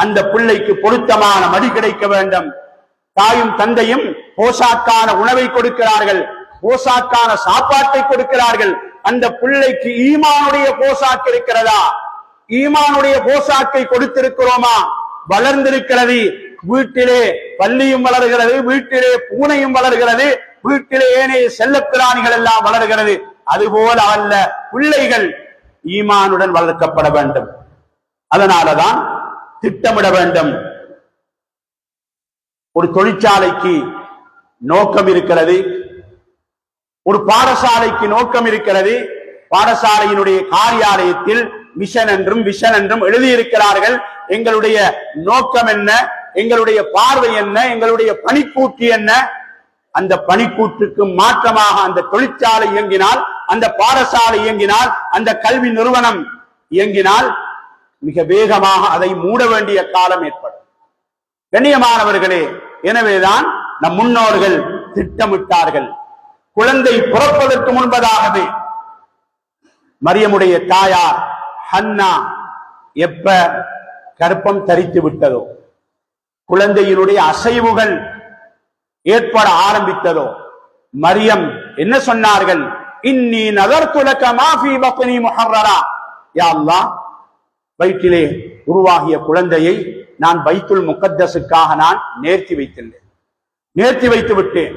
அந்த பிள்ளைக்கு பொருத்தமான மடி கிடைக்க வேண்டும். தாயும் தந்தையும் போசாக்கான உணவை கொடுக்கிறார்கள், போசாக்கான சாப்பாட்டை கொடுக்கிறார்கள். அந்த பிள்ளைக்கு ஈமானுடைய போசாக்கு இருக்கிறதா? ஈமானுடைய போசாக்கை கொடுத்திருக்கிறோமா? வளர்ந்திருக்கிறது. வீட்டிலே பள்ளியும் வளர்கிறது, வீட்டிலே பூனையும் வளர்கிறது, வீட்டிலே ஏனைய செல்ல பிராணிகள் எல்லாம் வளர்கிறது. அதுபோல அல்ல, பிள்ளைகள் ஈமானுடன் வளர்க்கப்பட வேண்டும். அதனாலதான் திட்டமிட வேண்டும். ஒரு தொழிற்சாலைக்கு நோக்கம் இருக்கிறது, ஒரு பாடசாலைக்கு நோக்கம் இருக்கிறது. பாடசாலையினுடைய காரியாலயத்தில் மிஷன் என்றும் விஷன் என்றும் எழுதியிருக்கிறார்கள். எங்களுடைய நோக்கம் என்ன, எங்களுடைய பார்வை என்ன, எங்களுடைய பணிக்கூட்டு என்ன? அந்த பணிக்கூட்டுக்கு மாற்றமாக அந்த தொழிற்சாலை இயங்கினால், அந்த பாடசாலை இயங்கினால், அந்த கல்வி நிறுவனம் இயங்கினால் மிக வேகமாக அதை மூட வேண்டிய காலம் ஏற்படும். கண்ணியமானவர்களே, எனவேதான் நம் முன்னோர்கள் திட்டமிட்டார்கள். குழந்தை பிறப்பதற்கு முன்பதாகவே மரியமுடைய தாயார் ஹன்னா எப்ப கர்ப்பம் தரித்து விட்டதோ, குழந்தையினுடைய அசைவுகள் ஏற்பட ஆரம்பித்ததோ, மரியம் என்ன சொன்னார்கள்? இன்னி நதர்து லக மா ஃபீ பத்னி முஹர்ரரா. யா அல்லாஹ், வயிற்றிலே உருவாகிய குழந்தையை நான் பைத்துல் முகத்தஸுக்காக நான் நேர்த்தி வைத்துள்ளேன், நேர்த்தி வைத்து விட்டேன்.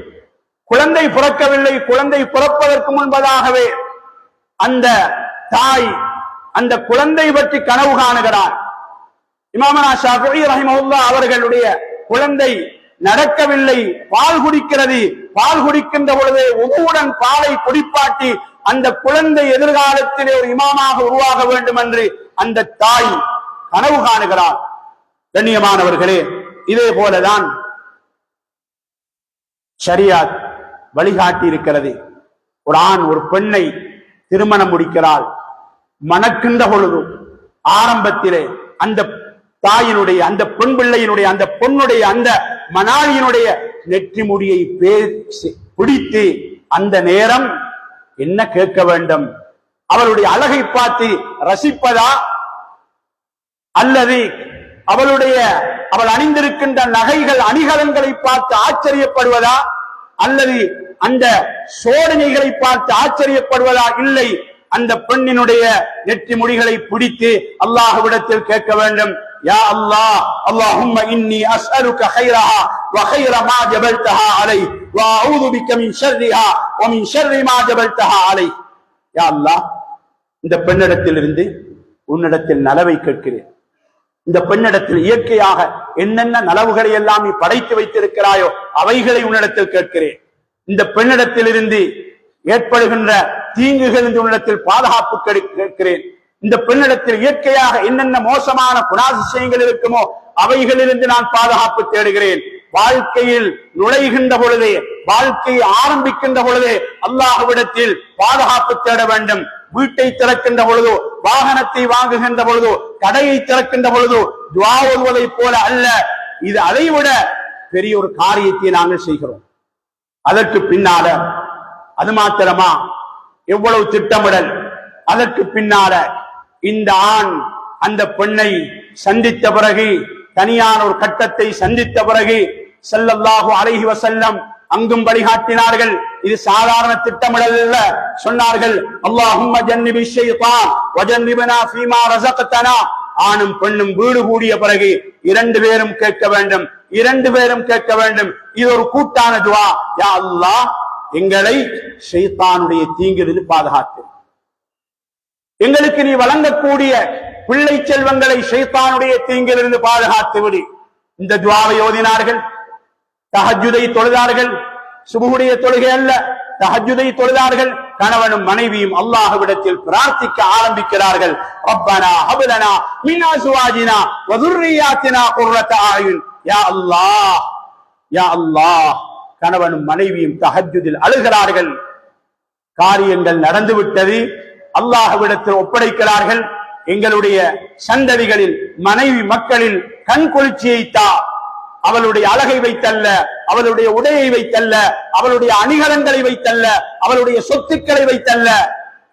குழந்தை பிறக்கவில்லை. குழந்தை பிறப்பதற்கு முன்பதாகவே அந்த தாய் அந்த குழந்தை பற்றி கனவு காணுகிறார். இமாமனா ஷாஃபிஈ ரஹிமஹுல்லாஹ் அவர்களுடைய குழந்தை நடக்கவில்லை, பால் குடிக்கிறது. பால் குடிக்கின்ற பொழுதே உதுவுடன் பாலை குடிப்பாட்டி அந்த குழந்தை எதிர்காலத்திலே ஒரு இமாமாக உருவாக வேண்டும் என்று அந்த தாய் கனவு காணுகிறார். கண்ணியமானவர்களே, இதே போலதான் ஷரியாத் வழிகாட்டி இருக்கிறது. ஒரு ஆண் ஒரு பெண்ணை திருமணம் முடிக்கிறாள். மணக்கின்ற பொழுது ஆரம்பத்திலே அந்த தாயினுடைய, அந்த பெண் பிள்ளையினுடைய, அந்த பொண்ணுடைய, அந்த மணாளியினுடைய நெற்றி முடியை பிடித்து அந்த நேரம் என்ன கேட்க வேண்டும்? அவளுடைய அழகை பார்த்து ரசிப்பதா, அல்லது அவள் அணிந்திருக்கின்ற நகைகள் அணிகலன்களை பார்த்து ஆச்சரியப்படுவதா, அல்லது அந்த சோதனைகளை பார்த்து ஆச்சரியப்படுவதா? இல்லை, அந்த பெண்ணினுடைய நெற்றி முடிகளை பிடித்து அல்லாஹ்விடத்தில் கேட்க வேண்டும். யா அல்லாஹ், அல்லாஹும்ம இன்னி அஸ்அலுக கைரஹா வ கைர மா ஜபல்தஹா அலைஹி வ அஊது பிக மின் ஷர்ரிஹா வ மின் ஷர்ரி மா ஜபல்தஹா அலைஹி. யா அல்லாஹ், இந்த பெண்ணிடத்திலிருந்து உன்னிடத்தில் நலவை கேட்கிறேன். இந்த பெண்ணிடத்தில் இயற்கையாக என்னென்ன நலவுகளை எல்லாம் நீ படைத்து வைத்திருக்கிறாயோ அவைகளை உன்னிடத்தில் கேட்கிறேன். இந்த பெண்ணிடத்திலிருந்து ஏற்படுகின்ற தீங்குகள் உன்னிடத்தில் பாதுகாப்பு கேட்கிறேன். இந்த பெண்ணிடத்தில் இயற்கையாக என்னென்ன மோசமான குணாதிசயங்கள் இருக்குமோ அவைகளிலிருந்து நான் பாதுகாப்பு தேடுகிறேன். வாழ்க்கையில் நுழைகின்ற பொழுதே, வாழ்க்கையை ஆரம்பிக்கின்ற பொழுதே அல்லாஹ்விடத்தில் பாதுகாப்பு தேட வேண்டும். வீட்டை திறக்கின்ற பொழுதோ, வாகனத்தை வாங்குகின்ற பொழுதோ, கடையை திறக்கின்ற பொழுதோ துஆ ஓதுவதை போல அல்ல. இது அதைவிட பெரிய ஒரு காரியத்தை நாங்கள் செய்கிறோம். அதற்கு பின்னால அது மாத்திரமா, எவ்வளவு திட்டமிடல்! அதற்கு பின்னால இந்த ஆண் அந்த பெண்ணை சந்தித்த பிறகு, தனியான ஒரு கட்டத்தை சந்தித்த பிறகு ஸல்லல்லாஹு அலைஹி வஸல்லம் அங்கும் வழிகாட்டினார்கள். இது சாதாரண திட்டமிடல் அல்ல. சொன்னார்கள், அல்லாஹும்ம ஜன்னிபி ஷைத்தான் வ ஜன்னிப்னா ஃபீமா ரஸக்தனா. ஆணும் பெண்ணும் வீடு கூடிய பிறகு இரண்டு பேரும் கேட்க வேண்டும், இரண்டு பேரும் கேட்க வேண்டும். இது ஒரு கூட்டான துஆ. யா அல்லாஹ், எங்களை ஷைத்தானுடைய தீங்கிலிருந்து பாதுகாத்து, எங்களுக்கு நீ வழங்கக்கூடிய பிள்ளை செல்வங்களை ஷைத்தானுடைய தீங்கிலிருந்து பாதுகாத்து விடு. இந்த துஆவை ஓதினார்கள். தஹஜ்ஜுதை தொழுதார்கள். சுபஹுடைய தொழுகை அல்ல, தஹஜ்ஜுதை தொழுதார்கள். கணவனும் மனைவியும் அல்லாஹ்விடத்தில் பிரார்த்திக்க ஆரம்பிக்கிறார்கள். ரப்பனா ஹப் லனா மின் அஸ்வாஜினா வ ذُرِّيَّاتِنَا قُرَّةَ அயுன். யா அல்லாஹ், யா அல்லாஹ். கணவனும் மனைவியும் தஹஜ்ஜுதில் அழுகிறார்கள். காரியங்கள் நடந்துவிட்டது. அல்லாஹ்விடத்தில் ஒப்படைக்கிறார்கள். எங்களுடைய சந்ததிகளில், மனைவி மக்களில் கண் குளிர்ச்சியை தா. அவளுடைய அழகை வைத்தல்ல, அவளுடைய உடையை வைத்தல்ல, அவளுடைய அணிகலன்களை வைத்தல்ல, அவளுடைய சொத்துக்களை வைத்தல்ல,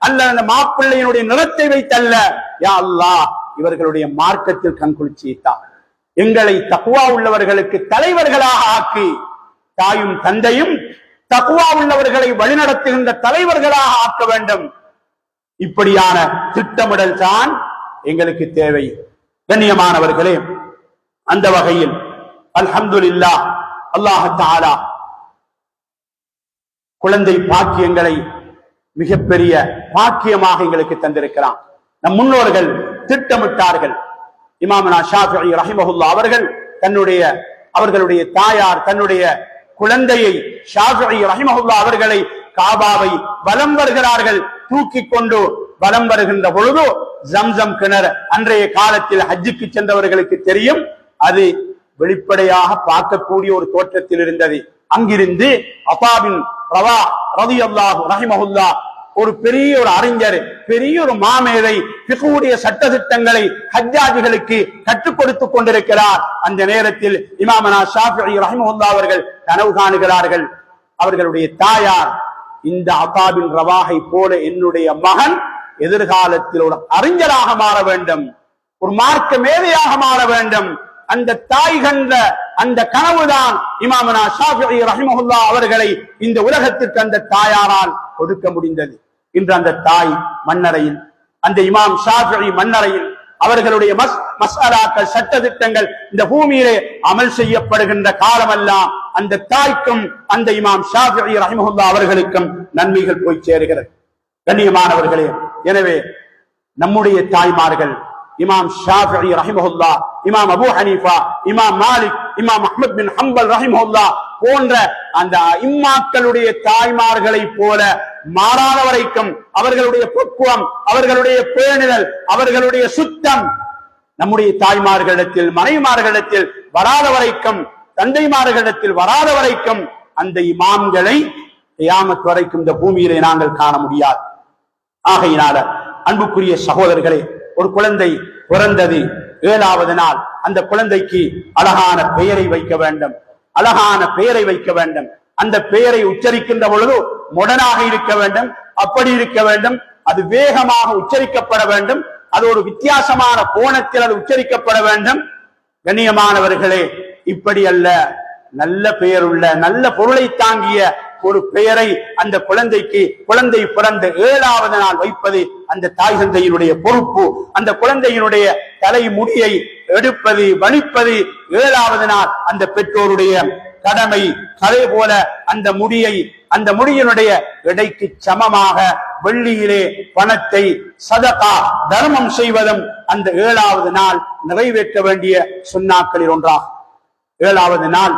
அல்ல அந்த மாப்பிள்ளையினுடைய நிறத்தை வைத்தல்ல. யா அல்லாஹ், இவர்களுடைய மார்க்கத்தில் கண் குளிர்ச்சியை தா. எங்களை தக்வா உள்ளவர்களுக்கு தலைவர்களாக ஆக்கி, தாயும் தந்தையும் தக்வா உள்ளவர்களை வழிநடத்துகின்ற தலைவர்களாக ஆக்க வேண்டும். இப்படியான திட்டமிடல் தான் எங்களுக்கு தேவை. கண்ணியமானவர்களே, அந்த வகையில் அல்ஹம்துலில்லாஹ், அல்லாஹ் தஆலா குழந்தை பாக்கியங்களை மிகப்பெரிய பாக்கியமாக எங்களுக்கு தந்திருக்கிறான். நம் முன்னோர்கள் திட்டமிட்டார்கள். இமாமனா ஷாஃபிஈ ரஹிமஹுல்லாஹ் அவர்கள் அவர்களுடைய தாயார் தன்னுடைய குழந்தையை ஷாஃபிஈ ரஹிமஹுல்லாஹ் அவர்களை காபாவை வலம் வருகிறார்கள். தூக்கி கொண்டு வலம் வருகின்ற பொழுது ஜம்சம் கிணறு அன்றைய காலத்தில் ஹஜ்ஜுக்கு சென்றவர்களுக்கு தெரியும், அது வெளிப்படையாக பார்க்கக்கூடிய ஒரு தோற்றத்தில் இருந்தது. அங்கிருந்து அபாபின் ரவா ரலியல்லாஹு ரஹிமஹுல்லாஹ் ஒரு பெரிய ஒரு அறிஞர், பெரிய ஒரு மாமேதை, ஃபிக்ஹுடைய சட்டதிட்டங்களை ஹஜ்ஜாஜிகளுக்கு கற்றுக் கொடுத்துக் கொண்டிருக்கிறார். அந்த நேரத்தில் இமாமனா ஷாஃபிஈ ரஹிமஹுல்லாஹ் அவர்கள் கனவு காணுகிறார்கள். அவர்களுடைய தாயார், இந்த அகாபின் ரவாஹை போல என்னுடைய மகன் எதிர்காலத்தில் ஒரு அறிஞராக மாற வேண்டும், ஒரு மார்க்க மேதையாக மாற வேண்டும். அந்த தாய் கண்ட அந்த கனவுதான் இமாமனா ஷாஃபிஈ ரஹிமஹுல்லாஹ் அவர்களை இந்த உலகத்திற்கு அந்த தாயாரால் கொடுக்க முடிந்தது. இன்று அந்த தாய் மன்னரையில், அந்த இமாம் ஷாஃபிஈ மன்னரையில் அவர்களுடைய மஸ்அலாக்கள் சட்டதிட்டங்கள் இந்த பூமியிலே அமல் செய்யப்படுகின்ற காலமெல்லாம் அந்த தாய்க்கும் அந்த இமாம் ஷாஃபிஈ ரஹிமஹுல்லாஹ் அவர்களுக்கும் நன்மைகள் போய் சேருகிறது. கண்ணியமானவர்களே, எனவே நம்முடைய தாய்மார்கள் இமாம் ஷாஃபிஈ ரஹிமஹுல்லாஹ், இமாம் அபூ ஹனீஃபா, இமாம் மாலிக், இமாம் அஹ்மத் பின் ஹம்பல் ரஹிமஹுல்லாஹ் போன்ற அந்த இம்மாக்களுடைய தாய்மார்களை போல மாறாத வரைக்கும் அவர்களுடைய பக்குவம், அவர்களுடைய பேணுதல், அவர்களுடைய சுத்தம் நம்முடைய தாய்மார்களிடத்தில் மனைவிமார்களிடத்தில் வராத வரைக்கும், தந்தைமார்களிடத்தில் வராத வரைக்கும் அந்த இமாம்களை கியாமத் வரைக்கும் இந்த பூமியிலே நாங்கள் காண முடியாது. ஆகையினால அன்புக்குரிய சகோதரர்களே, ஒரு குழந்தை பிறந்தது, 7வது நாள் அந்த குழந்தைக்கு அழகான பெயரை வைக்க வேண்டும், அழகான பெயரை வைக்க வேண்டும். அந்த பெயரை உச்சரிக்கின்ற பொழுது மொடனாக இருக்க வேண்டும், அப்படி இருக்க வேண்டும், அது வேகமாக உச்சரிக்கப்பட வேண்டும், அது ஒரு வித்தியாசமான கோணத்தில் அது உச்சரிக்கப்பட வேண்டும். கண்ணியமானவர்களே, இப்படி அல்ல, நல்ல பெயருள்ள நல்ல பொருளை தாங்கிய ஒரு பெயரை அந்த குழந்தைக்கு, குழந்தை பிறந்த 7வது நாள் வைப்பது அந்த தாய் தந்தையினுடைய பொறுப்பு. அந்த குழந்தையினுடைய தலை முடியை எடுப்பது, வலிப்பது 7வது நாள் அந்த பெற்றோருடைய கடமை. அதே போல அந்த முடியை, அந்த முடியினுடைய எடைக்கு சமமாக வெள்ளியிலே பணத்தை சதகா தர்மம் செய்வதும் அந்த 7வது நாள் நிறைவேற்ற வேண்டிய சுன்னாக்களில் ஒன்றாகும். 7வது நாள்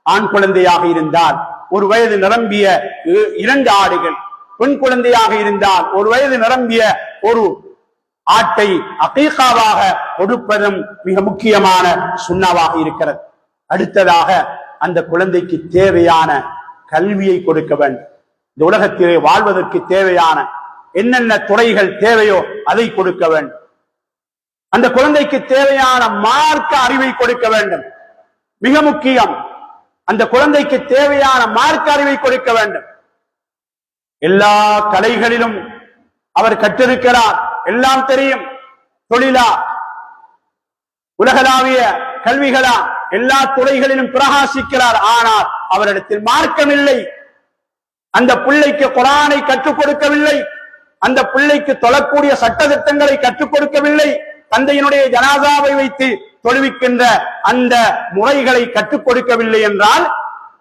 ஆண் குழந்தையாக இருந்தால் 1 வயது நிரம்பிய 2 ஆடுகள், பெண் குழந்தையாக இருந்தால் 1 வயது நிரம்பிய ஒரு ஆட்டை அகீகாவாக கொடுப்பதும் மிக முக்கியமான சுன்னாவாக இருக்கிறது. அடுத்ததாக அந்த குழந்தைக்கு தேவையான கல்வியை கொடுக்க வேண்டும். இந்த உலகத்திலே வாழ்வதற்கு தேவையான என்னென்ன துறைகள் தேவையோ அதை கொடுக்க வேண்டும். அந்த குழந்தைக்கு தேவையான மார்க்க அறிவை கொடுக்க வேண்டும், மிக முக்கியம். அந்த குழந்தைக்கு தேவையான மார்க்க அறிவை கொடுக்க வேண்டும். எல்லா கலைகளிலும் அவர் கற்றிருக்கிறார், எல்லாம் தெரியும், தொழிலா, உலகளாவிய கல்விகளா, எல்லா துறைகளிலும் பிரகாசிக்கிறார். ஆனால் அவரிடத்தில் மார்க்கம் இல்லை. அந்த பிள்ளைக்கு குர்ஆனை கற்றுக் கொடுக்கவில்லை, அந்த பிள்ளைக்கு தொழக்கூடிய சட்டதிட்டங்களை கற்றுக் கொடுக்கவில்லை, தந்தையினுடைய ஜனாசாவை வைத்து தொழுவிக்கின்ற அந்த முறைகளை கற்றுக் கொடுக்கவில்லை என்றால்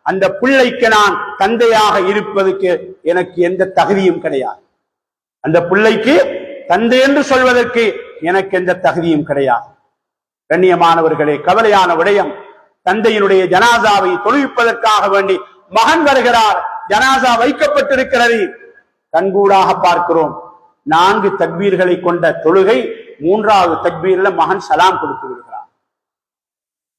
அந்த பிள்ளைக்கு நான் தந்தையாக இருப்பதற்கு எனக்கு எந்த தகுதியும் கிடையாது. அந்த பிள்ளைக்கு தந்தை என்று சொல்வதற்கு எனக்கு எந்த தகுதியும் கிடையாது. கண்ணியமானவர்களே, கவலையான விடயம், தந்தையினுடைய ஜனாசாவை தொழுவிப்பதற்காக வேண்டி மகன் வருகிறார், ஜனாசா வைக்கப்பட்டிருக்கிறது, கண்கூடாக பார்க்கிறோம். 4 தக்பீர்களை கொண்ட தொழுகை, 3வது தக்பீர்ல மகன் சலாம் கொடுத்து விடுகிறார்.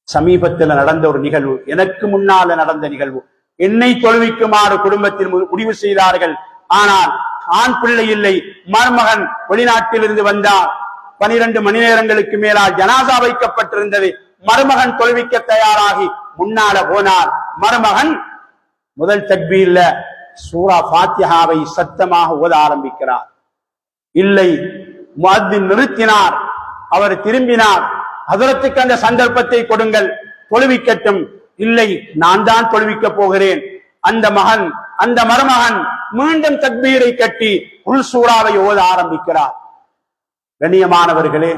சமீபத்தில் நடந்த ஒரு நிகழ்வு, எனக்கு முன்னால நடந்த நிகழ்வு. என்னை தொழுவிக்குமாறு குடும்பத்தில் முடிவு செய்தார்கள். ஆனால் ஆண் பிள்ளை இல்லை, மருமகன் வெளிநாட்டில் இருந்து வந்தார். 12 மணி நேரங்களுக்கு மேலால் ஜனாசா வைக்கப்பட்டிருந்தது. மருமகன் தொழுவிக்க தயாராகி முன்னால போனார். மருமகன் முதல் தக்பீர்ல சூரா ஃபாத்திஹாவை சத்தமாக ஓத ஆரம்பிக்கிறார். இல்லை, முஅத்தின் நிறுத்தினார். அவர் திரும்பினார். ஹஜரத்துக்கு அந்த சந்தர்ப்பத்தை கொடுங்கள், தொழுவிக்கட்டும். இல்லை, நான் தான் தொழுவிக்க போகிறேன். அந்த மகன், அந்த மருமகன் மீண்டும் தக்பீரை கட்டி உள் சூறாவை ஓத ஆரம்பிக்கிறார். கண்ணியமானவர்களே,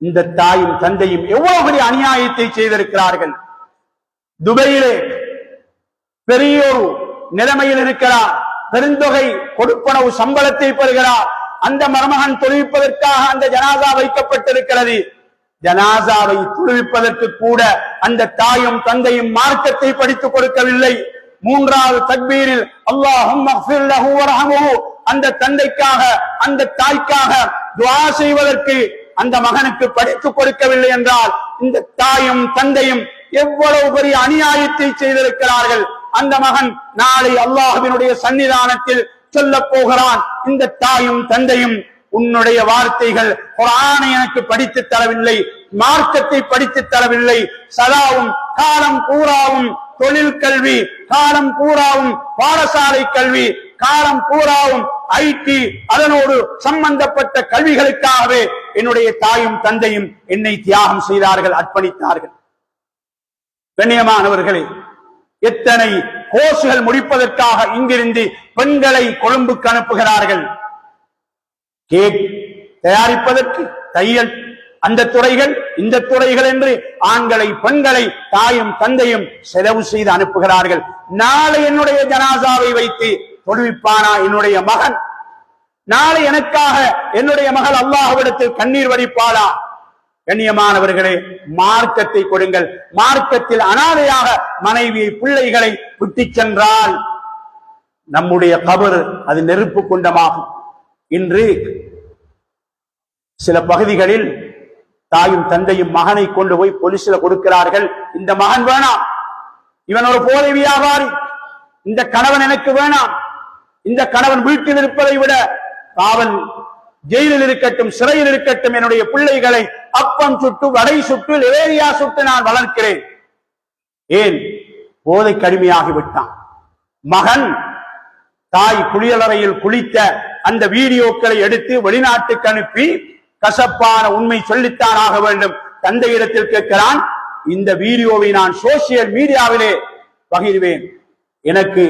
இந்த தாயும் தந்தையும் எவ்வளவு பெரிய அநியாயத்தை செய்திருக்கிறார்கள். துபையிலே பெரிய ஒரு நிலைமையில் இருக்கிறார். பெருந்தொகை கொடுப்பனவு சம்பளத்தை பெறுகிறார். அந்த மருமகன் தொழுவிப்பதற்காக அந்த ஜனாசா வைக்கப்பட்டிருக்கிறது. ஜனாசாவை தொழுவிப்பதற்கு கூட அந்த தாயும் தந்தையும் மார்க்கத்தை படித்துக் கொடுக்கவில்லை. மூன்றாவது தக்பீரில் அல்லாஹும்ம ஃபிர் லஹு வர்ஹம்ஹு அந்த தந்தைக்காக அந்த தாய்க்காக துஆ செய்வதற்கு அந்த மகனுக்கு படித்துக் கொடுக்கவில்லை என்றால் இந்த தாயும் தந்தையும் எவ்வளவு பெரிய அநியாயத்தை செய்திருக்கிறார்கள். அந்த மகன் நாளை அல்லாஹ்வினுடைய சன்னிதானத்தில் சொல்ல போகிறான், இந்த தாயும் தந்தையும் உன்னுடைய வார்த்தைகள் குர்ஆனை எனக்கு படித்து தரவில்லை, மார்க்கத்தை படித்து தரவில்லை, சதாவும் காலம் பூராவும் தொழில் கல்வி, காலம் பூராவும் பாடசாலை கல்வி, காலம் பூராவும் ஐடி அதனோடு சம்பந்தப்பட்ட கல்விகளுக்காகவே என்னுடைய தாயும் தந்தையும் என்னை தியாகம் செய்தார்கள், அர்ப்பணித்தார்கள். கண்ணியமானவர்களே, எத்தனை கோர்ஸ்கள் முடிப்பதற்காக இங்கிருந்து பெண்களை கொழும்புக்கு அனுப்புகிறார்கள். கேக் தயாரிப்பதற்கு, தையல், அந்த துறைகள் இந்த துறைகள் என்று ஆண்களை பெண்களை தாயும் தந்தையும் செலவு செய்து அனுப்புகிறார்கள். நாளை என்னுடைய ஜனாசாவை வைத்து தொழுவிப்பானா என்னுடைய மகன்? நாளை எனக்காக என்னுடைய மகள் அல்லாஹ்விடத்தில் கண்ணீர் வடிப்பாளா? கண்ணியமானவர்களே, மார்க்கத்தை கொடுங்கள். மார்க்கத்தில் அனாதையாக மனைவியை பிள்ளைகளை விட்டுச் சென்றால் நம்முடைய கபர் அது நெருப்பு குண்டமாகும். இன்று சில பகுதிகளில் தாயும் தந்தையும் மகனை கொண்டு போய் போலீஸ்ல கொடுக்கிறார்கள். இந்த மகன் வேணாம், இவன் ஒரு போதை வியாபாரி, இந்த கணவன் எனக்கு வேணாம், இந்த கணவன் வீட்டில் இருப்பதை விட காவல் ஜெயிலில் இருக்கட்டும், சிறையில் இருக்கட்டும், என்னுடைய பிள்ளைகளை அப்பம் சுட்டு வடை சுட்டு லேரியா சுட்டு நான் வளர்க்கிறேன். ஏன்? போதை கடுமையாகிவிட்டான். மகன் தாய் குளியலறையில் குளித்த அந்த வீடியோக்களை எடுத்து வெளிநாட்டுக்கு அனுப்பி கசப்பான உண்மை சொல்லித்தான் ஆக வேண்டும். தந்தையிடத்தில் கேட்கிறான், இந்த வீடியோவை நான் சோசியல் மீடியாவிலே பகிர்வேன், எனக்கு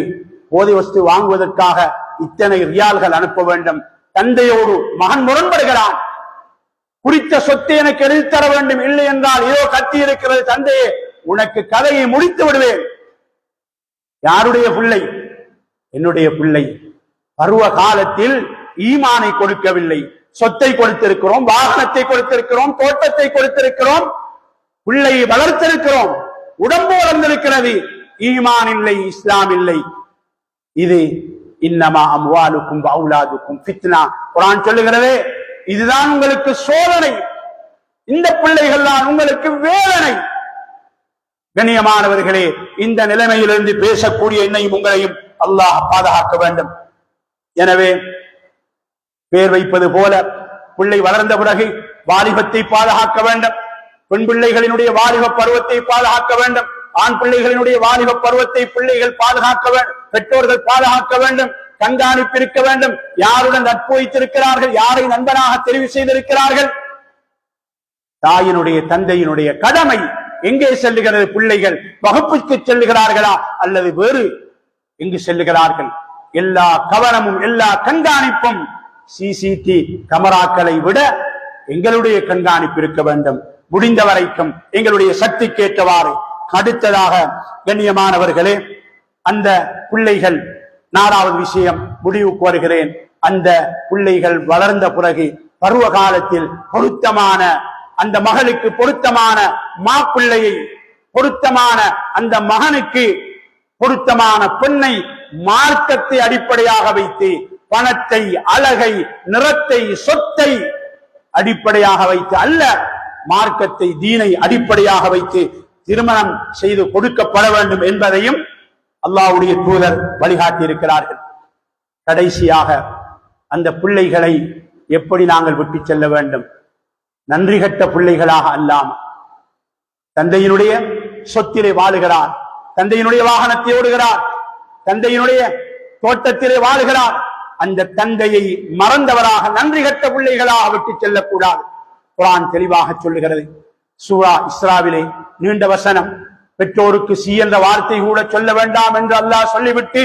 போதை வஸ்து வாங்குவதற்காக இத்தனை ரியால்கள் அனுப்ப வேண்டும். தந்தையோடு மகன் முரண்படுகிறான். குறித்த சொத்தை எனக்கு எழுதி தர வேண்டும், இல்லை என்றால் இதோ கத்தி இருக்கிறது தந்தையே, உனக்கு கதையை முடித்து விடுவேன். யாருடைய பிள்ளை? என்னுடைய பிள்ளை. பருவ காலத்தில் ஈமானை கொடுக்கவில்லை, சொத்தை கொடுத்திருக்கிறோம், வாகனத்தை கொடுத்திருக்கிறோம், தோட்டத்தை கொடுத்திருக்கிறோம், பிள்ளையை வளர்த்திருக்கிறோம், உடம்பு வளர்ந்திருக்கிறது, ஈமான் இல்லை, இஸ்லாம் இல்லை. இது இன்னமா அம்வாலுக்கும் அவுலாதுக்கும் ஃபித்னா. குர்ஆன் சொல்லுகிறதே, இதுதான் உங்களுக்கு சோதனை, இந்த பிள்ளைகள் தான் உங்களுக்கு வேதனை. கண்ணியமானவர்களே, இந்த நிலைமையிலிருந்து பேசக்கூடிய என்னையும் உங்களையும் அல்லாஹ் பாதுகாக்க வேண்டும். எனவே பேர் வைப்பது போல பிள்ளை வளர்ந்த பிறகு வாலிபத்தை பாதுகாக்க வேண்டும், பெண் பிள்ளைகளினுடைய வாலிப பருவத்தை பாதுகாக்க வேண்டும், ஆண் பிள்ளைகளினுடைய வாலிப பருவத்தை பிள்ளைகள் பாதுகாக்க வேண்டும், பெற்றோர்கள் பாதுகாக்க வேண்டும், கண்காணிப்பு இருக்க வேண்டும். யாருடன் நட்பு வைத்திருக்கிறார்கள், யாரை நண்பனாக தெரிவு செய்திருக்கிறார்கள்? தாயினுடைய தந்தையினுடைய கடமை எங்கே செல்லுகிறது? பிள்ளைகள் வகுப்புக்கு செல்லுகிறார்களா அல்லது வேறு எங்கு செல்லுகிறார்கள்? எல்லா கவனமும் எல்லா கண்காணிப்பும் சிசிடி கேமராக்களை விட எங்களுடைய கண்காணிப்பு இருக்க வேண்டும். முடிந்த வரைக்கும் எங்களுடைய சக்திக்கேற்றவாறு. அடுத்ததாக கண்ணியமானவர்களே, அந்த பிள்ளைகள், நாலாவது விஷயம் முடிவுக்கு வருகிறேன். அந்த பிள்ளைகள் வளர்ந்த பிறகு பருவ காலத்தில் பொருத்தமான அந்த மகளுக்கு பொருத்தமான மாப்பிள்ளையை, பொருத்தமான அந்த மகனுக்கு பொருத்தமான பெண்ணை மார்க்கத்தை அடிப்படையாக வைத்து, பணத்தை, அழகை, நிறத்தை, சொத்தை அடிப்படையாக வைத்து அல்ல, மார்க்கத்தை, தீனை அடிப்படையாக வைத்து திருமணம் செய்து கொடுக்கப்பட வேண்டும் என்பதையும் அல்லாஹ்வுடைய தூதர் வழிகாட்டி இருக்கிறார்கள். கடைசியாக அந்த பிள்ளைகளை எப்படி நாங்கள் விட்டு செல்ல வேண்டும்? நன்றி கட்ட பிள்ளைகளாக அல்லாமல், தந்தையினுடைய சொத்திலே வாழுகிறார், தந்தையினுடைய வாகனத்தை ஓடுகிறார், தந்தையினுடைய தோட்டத்திலே வாழுகிறார், அந்த தந்தையை மறந்தவராக நன்றி கட்ட பிள்ளைகளாக விட்டு செல்லக்கூடாது. குர்ஆன் தெளிவாக சொல்லுகிறது. சூரா இஸ்ராவிலே நீண்ட வசனம். பெற்றோருக்கு சி என்ற வார்த்தை கூட சொல்ல வேண்டாம் என்று அல்லாஹ் சொல்லிவிட்டு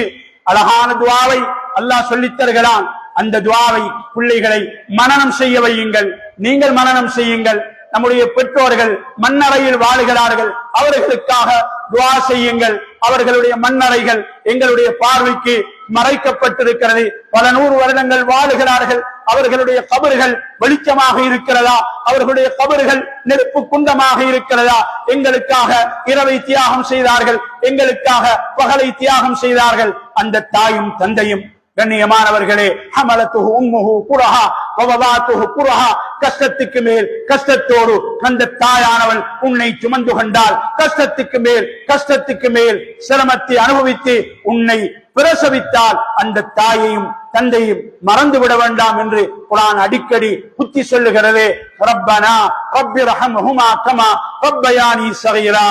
அழகான துஆவை அல்லாஹ் சொல்லித் தருகிறான். அந்த துஆவை பிள்ளைகளை மனனம் செய்ய வையுங்கள், நீங்கள் மனனம் செய்யுங்கள். நம்முடைய பெற்றோர்கள் மண்ணறையில் வாழுகிறார்கள், அவர்களுக்காக துஆ செய்யுங்கள். அவர்களுடைய மண்ணறைகள் எங்களுடைய பார்வைக்கு மறைக்கப்பட்டிருக்கிறது. பல 100 வருடங்கள் வாழுகிறார்கள். அவர்களுடைய கபறுகள் வெளிச்சமாக இருக்கிறதா? அவர்களுடைய கபறுகள் நெருப்பு குண்டமாக இருக்கிறதா? எங்களுக்காக இரவை தியாகம் செய்தார்கள், எங்களுக்காக பகலை தியாகம் செய்தார்கள். அந்த தாயும் தந்தையும் கண்ணியமானவர்களே, ஹமலத்துஹு உம்முஹு குரஹா வவதாத்துஹு குரஹா, கஷ்டத்துக்கு மேல் கஷ்டத்தோடு அந்த தாயானவள் உன்னை சுமந்து கொண்டால், கஷ்டத்துக்கு மேல் சிரமத்தை அனுபவித்து உன்னை பிரசவித்தால், அந்த தாயையும் தந்தையும் மறந்து விட வேண்டாம் என்று குர்ஆன் அடிக்கடி புத்தி சொல்லுகிறது. ரப்பனா ரப்பிர்ஹம்ஹுமா கமா ரப்பயானி ஸகீரா,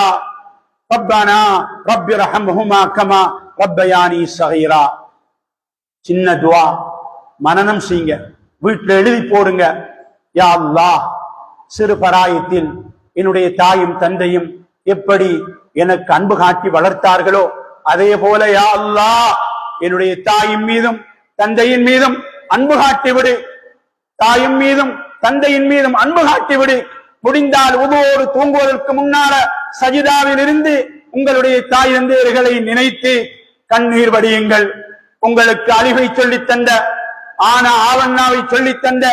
ரப்பனா ரப்பிர்ஹம்ஹுமா கமா ரப்பயானி ஸகீரா. சின்ன துவா, மனனம் செய்யுங்க, வீட்டில் எழுதி போடுங்க. யா அல்லாஹ், சிறு பராயத்தில் என்னுடைய தாயும் தந்தையும் எப்படி எனக்கு அன்பு காட்டி வளர்த்தார்களோ அதே போல யா அல்லாஹ் என்னுடைய தாயின் மீதும் தந்தையின் மீதும் அன்பு காட்டி விடு. தாயும் மீதும் தந்தையின் மீதும் அன்பு காட்டி விடு. முடிந்தால் உதுவோடு தூங்குவதற்கு முன்னால சஜிதாவில் இருந்து உங்களுடைய தாய் தந்தையர்களை நினைத்து கண்ணீர் வடியுங்கள். உங்களுக்கு அலிவை சொல்லித்தந்த, ஆனா ஆவண்ணாவை சொல்லித்தந்த,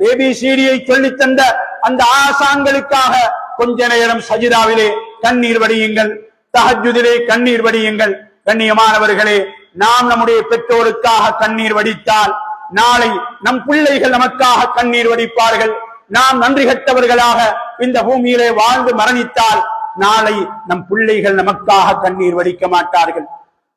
ஏபிசிடியை சொல்லித்தந்த அந்த ஆசான்களுக்காக கொஞ்ச நேரம் சஜிதாவிலே கண்ணீர் வடியுங்கள், தஹஜ்ஜுதிலே கண்ணீர் வடியுங்கள். கண்ணியமானவர்களே, நாம் நம்முடைய பெற்றோருக்காக கண்ணீர் வடித்தால் நாளை நம் பிள்ளைகள் நமக்காக கண்ணீர் வடிப்பார்கள். நாம் நன்றி கட்டவர்களாக இந்த பூமியிலே வாழ்ந்து மரணித்தால் நாளை நம் பிள்ளைகள் நமக்காக கண்ணீர் வடிக்க மாட்டார்கள்.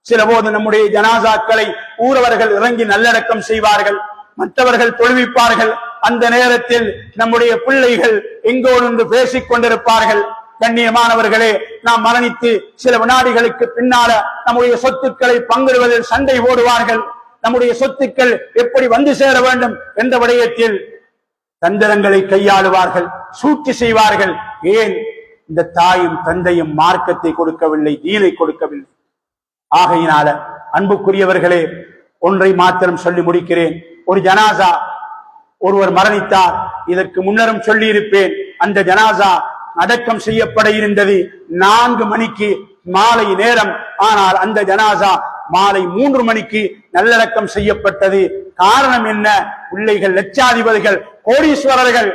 சில போது நம்முடைய ஜனாசாக்களை ஊரவர்கள் இறங்கி நல்லடக்கம் செய்வார்கள், மற்றவர்கள் தொழுவிப்பார்கள். அந்த நேரத்தில் நம்முடைய பிள்ளைகள் எங்கோ நின்று பேசிக் கொண்டிருப்பார்கள். கண்ணியமானவர்களே, நாம் மரணித்து சில வினாடிகளுக்கு பின்னால நம்முடைய சொத்துக்களை பங்கிடுவதில் சண்டை போடுவார்கள். நம்முடைய சொத்துக்கள் எப்படி வந்து சேர வேண்டும் என்ற விடயத்தில் தந்திரங்களை கையாளுவார்கள், சூழ்ச்சி செய்வார்கள். ஏன்? இந்த தாயும் தந்தையும் மார்க்கத்தை கொடுக்கவில்லை, தீனை கொடுக்கவில்லை. ஆகையினால அன்புக்குரியவர்களே, ஒன்றை மாத்திரம் சொல்லி முடிக்கிறேன். ஒரு ஜனாசா, ஒருவர் மரணித்தார். இதற்கு முன்னரும் சொல்லி இருப்பேன். அந்த ஜனாசா அடக்கம் செய்யப்பட இருந்தது 4 மணிக்கு மாலை நேரம். ஆனால் அந்த ஜனாசா மாலை 3 மணிக்கு நல்லடக்கம் செய்யப்பட்டது. காரணம் என்ன? பிள்ளைகள் லட்சாதிபதிகள், கோடீஸ்வரர்கள்.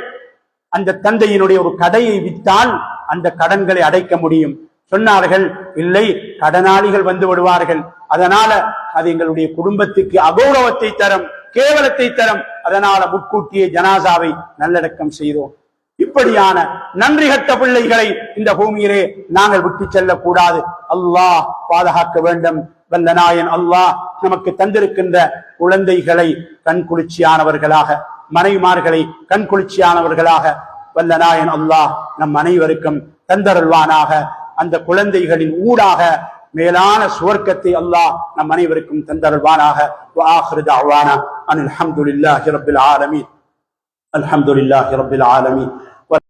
அந்த தந்தையினுடைய ஒரு கடையை விற்றால் அந்த கடன்களை அடைக்க முடியும். சொன்னார்கள், இல்லை, கடனாளிகள் வந்து விடுவார்கள், அதனால அது எங்களுடைய குடும்பத்துக்கு அகௌரவத்தை தரும், கேவலத்தை தரும். அதனால முன்கூட்டியே ஜனாசாவை நல்லடக்கம் செய்தோம். இப்படியான நன்றி கட்ட பிள்ளைகளை இந்த பூமியிலே நாங்கள் விட்டு செல்லக்கூடாது. அல்லாஹ் பாதுகாக்க வேண்டும். வல்ல நாயன் அல்லாஹ் நமக்கு தந்திருக்கின்ற குழந்தைகளை கண்குளிர்ச்சியானவர்களாக, மனைவிமார்களை கண்குளிர்ச்சியானவர்களாக வல்ல நாயன் அல்லாஹ் நம் அனைவருக்கும் தந்தருள்வானாக. அந்த குழந்தைகளின் ஊடாக மேலான சுவர்க்கத்தை அல்லாஹ் நம் அனைவருக்கும் தந்தருள்வானாக. وآخر دعوانا أن الحمد لله رب العالمين. الحمد لله رب العالمين.